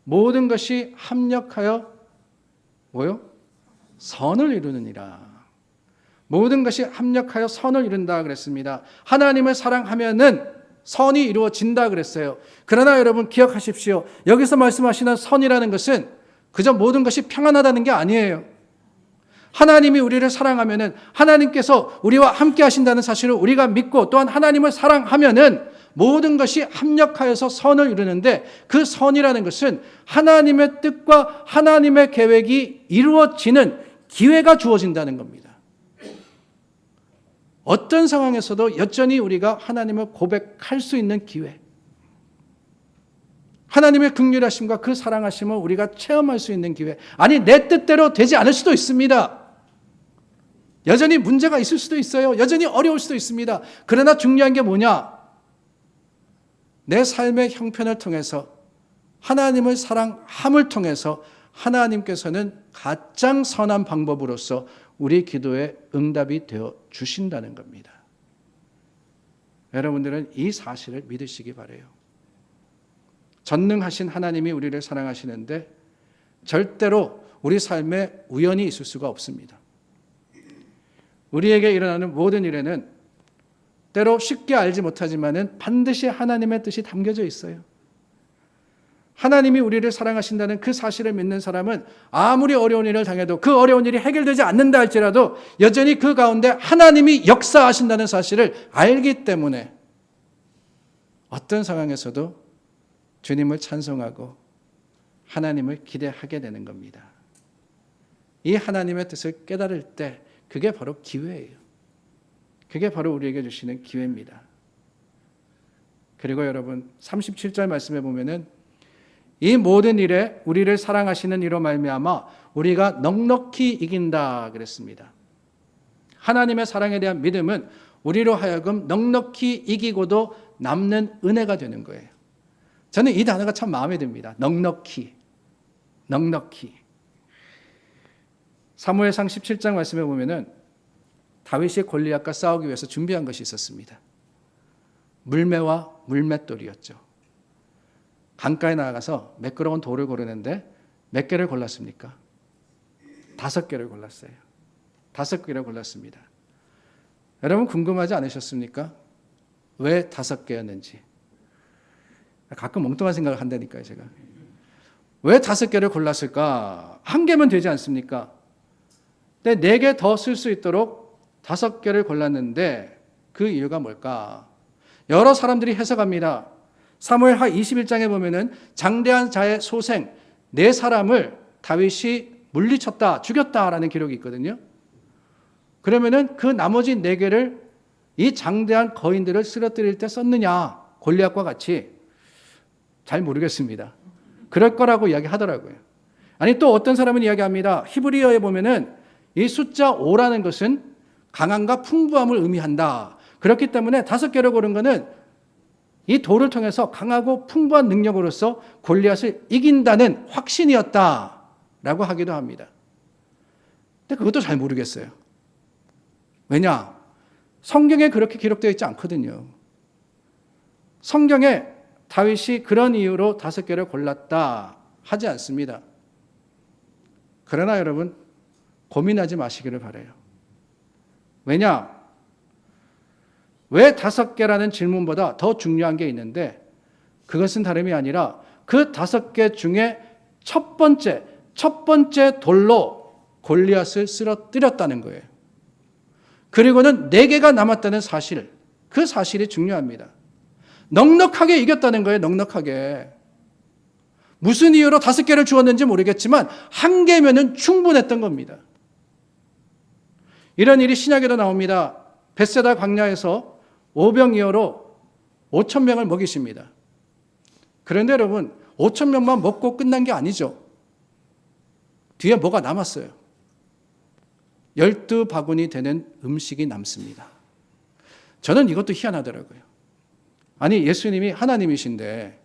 모든 것이 합력하여 뭐요? 선을 이루느니라. 모든 것이 합력하여 선을 이룬다 그랬습니다. 하나님을 사랑하면은 선이 이루어진다 그랬어요. 그러나 여러분 기억하십시오. 여기서 말씀하시는 선이라는 것은 그저 모든 것이 평안하다는 게 아니에요. 하나님이 우리를 사랑하면은 하나님께서 우리와 함께 하신다는 사실을 우리가 믿고 또한 하나님을 사랑하면은 모든 것이 합력하여서 선을 이루는데 그 선이라는 것은 하나님의 뜻과 하나님의 계획이 이루어지는 기회가 주어진다는 겁니다. 어떤 상황에서도 여전히 우리가 하나님을 고백할 수 있는 기회, 하나님의 긍휼하심과 그 사랑하심을 우리가 체험할 수 있는 기회. 아니 내 뜻대로 되지 않을 수도 있습니다. 여전히 문제가 있을 수도 있어요. 여전히 어려울 수도 있습니다. 그러나 중요한 게 뭐냐? 내 삶의 형편을 통해서 하나님을 사랑함을 통해서 하나님께서는 가장 선한 방법으로서 우리 기도에 응답이 되어 주신다는 겁니다. 여러분들은 이 사실을 믿으시기 바라요. 전능하신 하나님이 우리를 사랑하시는데 절대로 우리 삶에 우연이 있을 수가 없습니다. 우리에게 일어나는 모든 일에는 때로 쉽게 알지 못하지만은 반드시 하나님의 뜻이 담겨져 있어요. 하나님이 우리를 사랑하신다는 그 사실을 믿는 사람은 아무리 어려운 일을 당해도 그 어려운 일이 해결되지 않는다 할지라도 여전히 그 가운데 하나님이 역사하신다는 사실을 알기 때문에 어떤 상황에서도 주님을 찬송하고 하나님을 기대하게 되는 겁니다. 이 하나님의 뜻을 깨달을 때 그게 바로 기회예요. 그게 바로 우리에게 주시는 기회입니다. 그리고 여러분 37절 말씀에 보면은 이 모든 일에 우리를 사랑하시는 이로 말미암아 우리가 넉넉히 이긴다 그랬습니다. 하나님의 사랑에 대한 믿음은 우리로 하여금 넉넉히 이기고도 남는 은혜가 되는 거예요. 저는 이 단어가 참 마음에 듭니다. 넉넉히. 사무엘상 17장 말씀에 보면은 다윗이 골리앗과 싸우기 위해서 준비한 것이 있었습니다. 물매와 물맷돌이었죠. 강가에 나가서 매끄러운 돌을 고르는데 몇 개를 골랐습니까? 5개를 골랐어요. 5개를 골랐습니다. 여러분 궁금하지 않으셨습니까? 왜 5개였는지. 가끔 엉뚱한 생각을 한다니까요, 제가. 왜 5개를 골랐을까? 1개면 되지 않습니까? 근데 4개 더 쓸 수 있도록 5개를 골랐는데 그 이유가 뭘까? 여러 사람들이 해석합니다. 사무엘하 21장에 보면은 장대한 자의 소생 4사람을 다윗이 물리쳤다, 죽였다라는 기록이 있거든요. 그러면은 그 나머지 4개를 이 장대한 거인들을 쓰러뜨릴 때 썼느냐? 골리앗과 같이 잘 모르겠습니다. 그럴 거라고 이야기하더라고요. 아니 또 어떤 사람은 이야기합니다. 히브리어에 보면은 이 숫자 5라는 것은 강함과 풍부함을 의미한다. 그렇기 때문에 5개로 고른 것은 이 돌을 통해서 강하고 풍부한 능력으로서 골리앗을 이긴다는 확신이었다라고 하기도 합니다. 근데 그것도 잘 모르겠어요. 왜냐? 성경에 그렇게 기록되어 있지 않거든요. 성경에 다윗이 그런 이유로 5개를 골랐다 하지 않습니다. 그러나 여러분 고민하지 마시기를 바라요. 왜냐? 왜 5개라는 질문보다 더 중요한 게 있는데 그것은 다름이 아니라 그 5개 중에 첫 번째 돌로 골리앗을 쓰러뜨렸다는 거예요. 그리고는 4개가 남았다는 사실, 그 사실이 중요합니다. 넉넉하게 이겼다는 거예요. 넉넉하게. 무슨 이유로 5개를 주었는지 모르겠지만 1개면은 충분했던 겁니다. 이런 일이 신약에도 나옵니다. 벳세다 광야에서 오병이어로 5,000명을 먹이십니다. 그런데 여러분 5,000명만 먹고 끝난 게 아니죠. 뒤에 뭐가 남았어요. 12바구니 되는 음식이 남습니다. 저는 이것도 희한하더라고요. 아니 예수님이 하나님이신데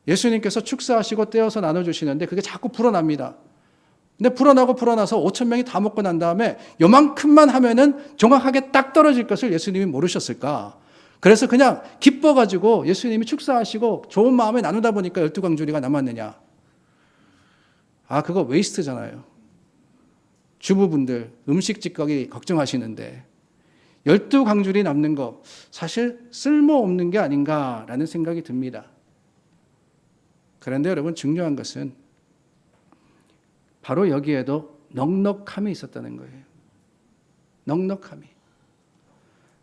예수님께서 축사하시고 떼어서 나눠주시는데 그게 자꾸 불어납니다. 근데 불어나서 5,000명이 다 먹고 난 다음에 요만큼만 하면은 정확하게 딱 떨어질 것을 예수님이 모르셨을까? 그래서 그냥 기뻐가지고 예수님이 축사하시고 좋은 마음에 나누다 보니까 12광주리가 남았느냐? 아, 그거 웨이스트잖아요. 주부분들 음식 찌꺼기 걱정하시는데 12광주리 남는 거 사실 쓸모없는 게 아닌가라는 생각이 듭니다. 그런데 여러분 중요한 것은 바로 여기에도 넉넉함이 있었다는 거예요. 넉넉함이.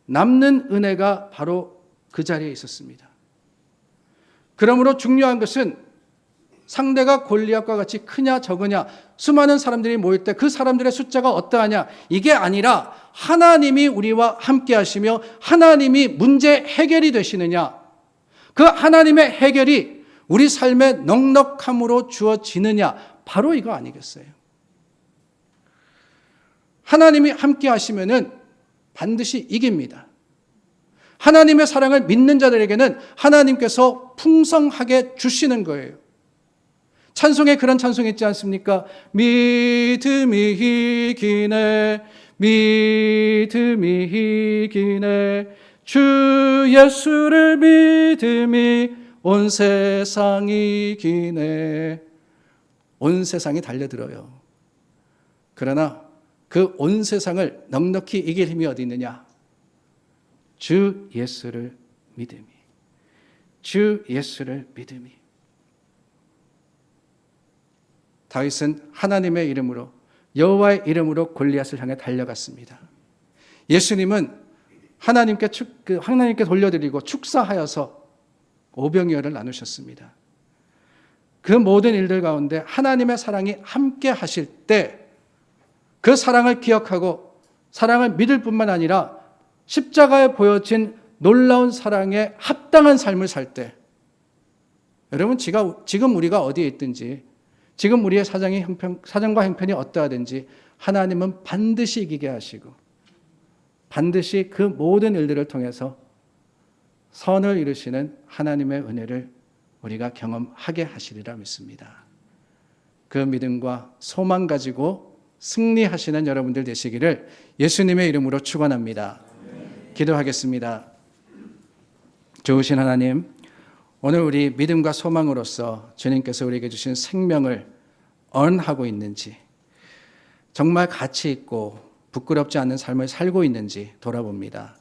남는 은혜가 바로 그 자리에 있었습니다. 그러므로 중요한 것은 상대가 골리앗과 같이 크냐 적으냐, 수많은 사람들이 모일 때 그 사람들의 숫자가 어떠하냐, 이게 아니라 하나님이 우리와 함께 하시며 하나님이 문제 해결이 되시느냐, 그 하나님의 해결이 우리 삶의 넉넉함으로 주어지느냐, 바로 이거 아니겠어요? 하나님이 함께 하시면은 반드시 이깁니다. 하나님의 사랑을 믿는 자들에게는 하나님께서 풍성하게 주시는 거예요. 찬송에 그런 찬송이 있지 않습니까? 믿음이 이기네, 믿음이 이기네, 주 예수를 믿음이 온 세상이 이기네. 온 세상이 달려들어요. 그러나 그 온 세상을 넉넉히 이길 힘이 어디 있느냐? 주 예수를 믿음이. 주 예수를 믿음이. 다윗은 하나님의 이름으로, 여호와의 이름으로 골리앗을 향해 달려갔습니다. 예수님은 하나님께 돌려드리고 축사하여서 오병이어를 나누셨습니다. 그 모든 일들 가운데 하나님의 사랑이 함께 하실 때 그 사랑을 기억하고 사랑을 믿을 뿐만 아니라 십자가에 보여진 놀라운 사랑에 합당한 삶을 살 때, 여러분 지금 우리가 어디에 있든지, 지금 우리의 사정과 형편이 어떠하든지 하나님은 반드시 이기게 하시고 반드시 그 모든 일들을 통해서 선을 이루시는 하나님의 은혜를 우리가 경험하게 하시리라 믿습니다. 그 믿음과 소망 가지고 승리하시는 여러분들 되시기를 예수님의 이름으로 축원합니다. 기도하겠습니다. 좋으신 하나님, 오늘 우리 믿음과 소망으로서 주님께서 우리에게 주신 생명을 언하고 있는지, 정말 가치 있고 부끄럽지 않은 삶을 살고 있는지 돌아봅니다.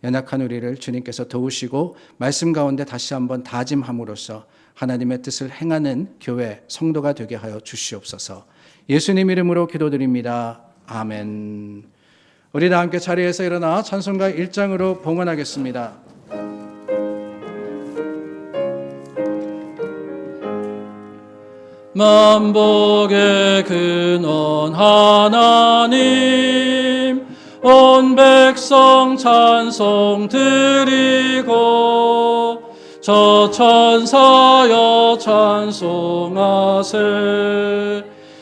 연약한 우리를 주님께서 도우시고 말씀 가운데 다시 한번 다짐함으로써 하나님의 뜻을 행하는 교회, 성도가 되게 하여 주시옵소서. 예수님 이름으로 기도드립니다. 아멘. 우리 다 함께 자리에서 일어나 찬송가 1장으로 봉헌하겠습니다. 만복의 근원 하나님, 온 백성 찬송 드리고 저 천사여 찬송하세.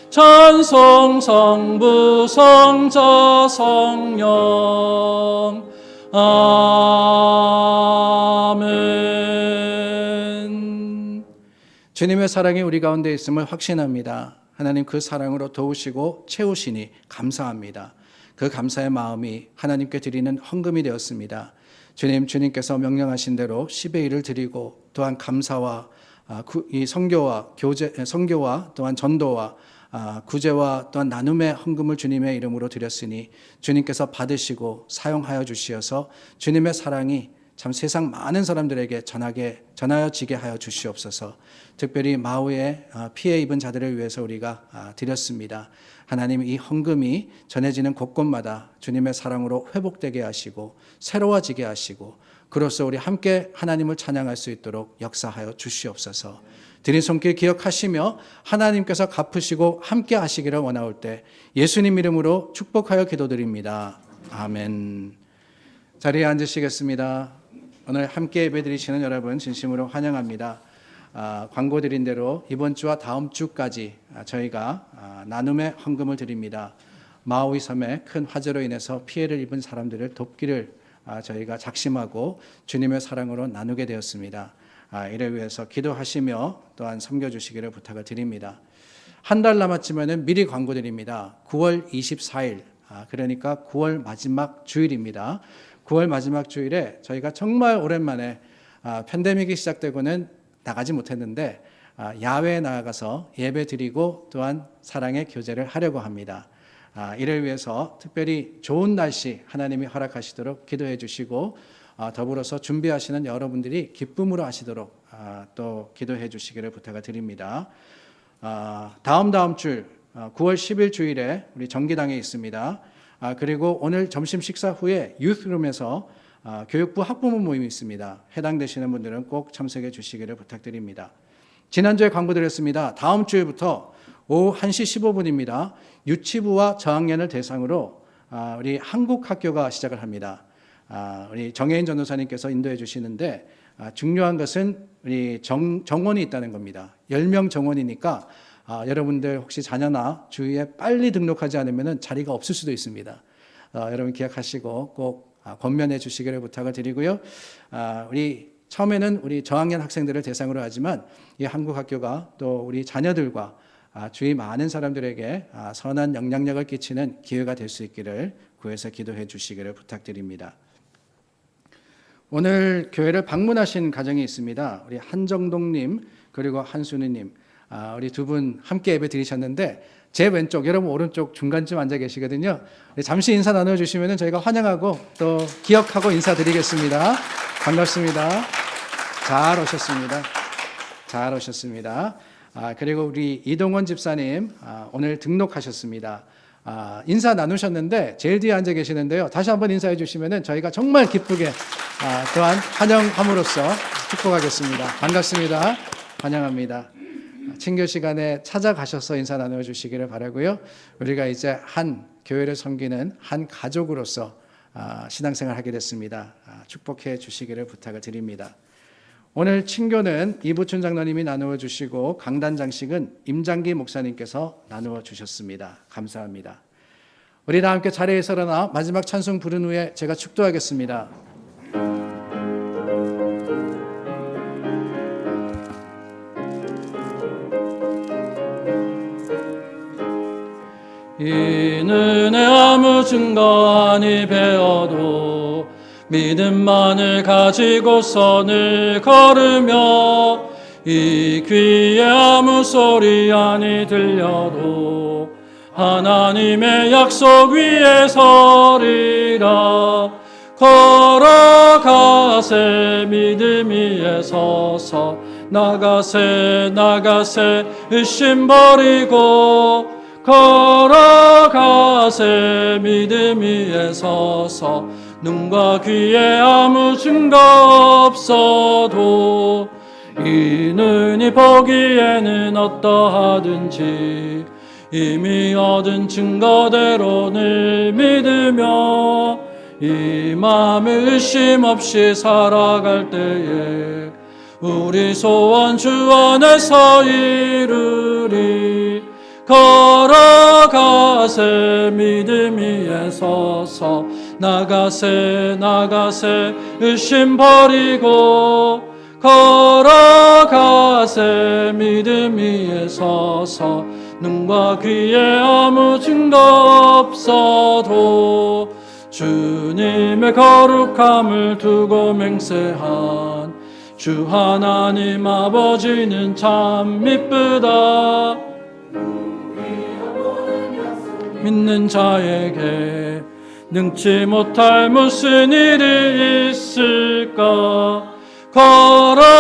찬송 성부 성자 성령 아멘. 주님의 사랑이 우리 가운데 있음을 확신합니다. 하나님 그 사랑으로 도우시고 채우시니 감사합니다. 그 감사의 마음이 하나님께 드리는 헌금이 되었습니다. 주님께서 명령하신 대로 10의 1을 드리고 또한 감사와 이 선교와 또한 전도와 구제와 또한 나눔의 헌금을 주님의 이름으로 드렸으니 주님께서 받으시고 사용하여 주시어서 주님의 사랑이 참 세상 많은 사람들에게 전하여지게 하여 주시옵소서. 특별히 마우에 피해 입은 자들을 위해서 우리가 드렸습니다. 하나님, 이 헌금이 전해지는 곳곳마다 주님의 사랑으로 회복되게 하시고 새로워지게 하시고 그로써 우리 함께 하나님을 찬양할 수 있도록 역사하여 주시옵소서. 드린 손길 기억하시며 하나님께서 갚으시고 함께 하시기를 원하올 때 예수님 이름으로 축복하여 기도드립니다. 아멘. 자리에 앉으시겠습니다. 오늘 함께 예배드리시는 여러분 진심으로 환영합니다. 광고 드린 대로 이번 주와 다음 주까지 저희가 나눔의 헌금을 드립니다. 마우이 섬의 큰 화재로 인해서 피해를 입은 사람들을 돕기를 저희가 작심하고 주님의 사랑으로 나누게 되었습니다. 이를 위해서 기도하시며 또한 섬겨주시기를 부탁을 드립니다. 한 달 남았지만 미리 광고 드립니다. 9월 24일 그러니까 9월 마지막 주일입니다. 9월 마지막 주일에 저희가 정말 오랜만에 팬데믹이 시작되고는 나가지 못했는데 야외에 나가서 예배 드리고 또한 사랑의 교제를 하려고 합니다. 이를 위해서 특별히 좋은 날씨 하나님이 허락하시도록 기도해 주시고 더불어서 준비하시는 여러분들이 기쁨으로 하시도록 또 기도해 주시기를 부탁을 드립니다. 다음 주 9월 10일 주일에 우리 정기당에 있습니다. 그리고 오늘 점심 식사 후에 유스룸에서 교육부 학부모 모임이 있습니다. 해당되시는 분들은 꼭 참석해 주시기를 부탁드립니다. 지난주에 광고 드렸습니다. 다음 주에부터 오후 1시 15분입니다. 유치부와 저학년을 대상으로 우리 한국학교가 시작을 합니다. 우리 정혜인 전도사님께서 인도해 주시는데 중요한 것은 우리 정원이 있다는 겁니다. 10명 정원이니까 여러분들 혹시 자녀나 주위에 빨리 등록하지 않으면 자리가 없을 수도 있습니다. 여러분 기억하시고 꼭 권면해 주시기를 부탁을 드리고요. 우리 처음에는 우리 저학년 학생들을 대상으로 하지만 이 한국학교가 또 우리 자녀들과 주위 많은 사람들에게 선한 영향력을 끼치는 기회가 될 수 있기를 구해서 기도해 주시기를 부탁드립니다. 오늘 교회를 방문하신 가정이 있습니다. 우리 한정동님 그리고 한순희님 우리 두 분 함께 예배 드리셨는데 제 왼쪽, 여러분 오른쪽 중간쯤 앉아 계시거든요. 잠시 인사 나눠주시면 저희가 환영하고 또 기억하고 인사드리겠습니다. 반갑습니다. 잘 오셨습니다. 잘 오셨습니다. 그리고 우리 이동원 집사님 오늘 등록하셨습니다. 인사 나누셨는데 제일 뒤에 앉아 계시는데요. 다시 한번 인사해 주시면 저희가 정말 기쁘게 또한 환영함으로써 축복하겠습니다. 반갑습니다. 환영합니다. 친교 시간에 찾아가셔서 인사 나눠주시기를 바라고요. 우리가 이제 한 교회를 섬기는 한 가족으로서 신앙생활 하게 됐습니다. 축복해 주시기를 부탁을 드립니다. 오늘 친교는 이부춘 장로님이 나누어 주시고 강단 장식은 임장기 목사님께서 나누어 주셨습니다. 감사합니다. 우리 다 함께 자리에서 일어나 마지막 찬송 부른 후에 제가 축도하겠습니다. 이 은혜 아무 증거 아니 배워도 믿음만을 가지고서 늘 걸으며 이 귀에 아무 소리 아니 들려도 하나님의 약속 위에 서리라. 걸어가세 믿음 위에 서서 나가세 의심 버리고 걸어가세 믿음 위에 서서 눈과 귀에 아무 증거 없어도 이 눈이 보기에는 어떠하든지 이미 얻은 증거대로 늘 믿으며 이 마음을 의심 없이 살아갈 때에 우리 소원 주 안에서 이루리. 걸어가세 믿음 위에 서서 나가세 나가세 의심 버리고 걸어가세 믿음 위에 서서 눈과 귀에 아무 증거 없어도 주님의 거룩함을 두고 맹세한 주 하나님 아버지는 참 미쁘다. 믿는 자에게 능치 못할 무슨 일이 있을까. 걸어가세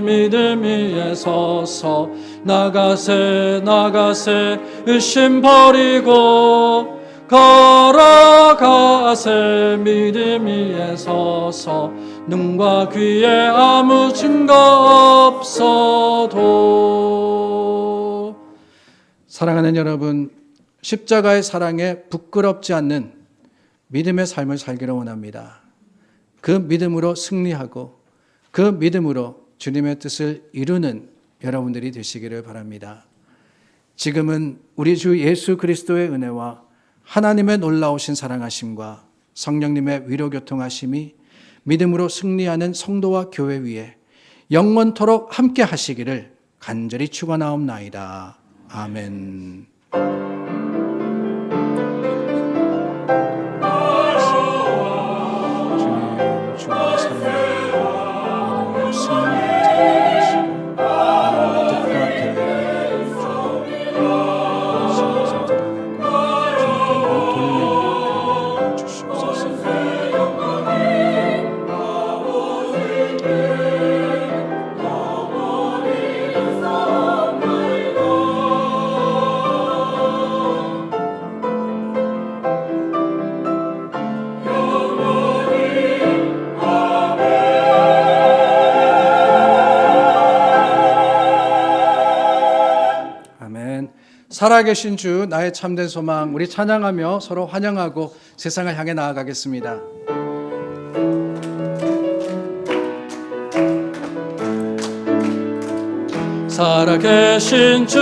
믿음 위에 서서 나가세 나가세 의심 버리고 걸어가세 믿음 위에 서서 눈과 귀에 아무 증거 없어도. 사랑하는 여러분, 십자가의 사랑에 부끄럽지 않는 믿음의 삶을 살기를 원합니다. 그 믿음으로 승리하고 그 믿음으로 주님의 뜻을 이루는 여러분들이 되시기를 바랍니다. 지금은 우리 주 예수 그리스도의 은혜와 하나님의 놀라우신 사랑하심과 성령님의 위로교통하심이 믿음으로 승리하는 성도와 교회 위에 영원토록 함께 하시기를 간절히 축원하옵나이다. 아멘. 주님, 주의 사랑으로 믿음으로 승리하는 자들 되시고 뜻과 계획을 주님의 성도들과 주님께 돌리는 주시옵소서. 살아계신 주 나의 참된 소망, 우리 찬양하며 서로 환영하고 세상을 향해 나아가겠습니다. 살아계신 주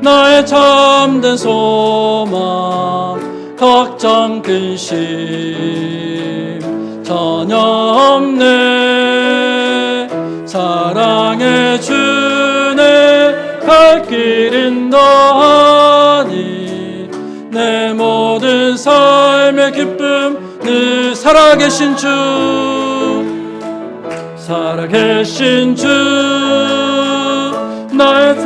나의 참된 소망, 걱정 근심 전혀 없네. 사랑의 주네 갈 길은 더하니 내 모든 삶의 기쁨 늘 살아계신 주, 살아계신 주 나의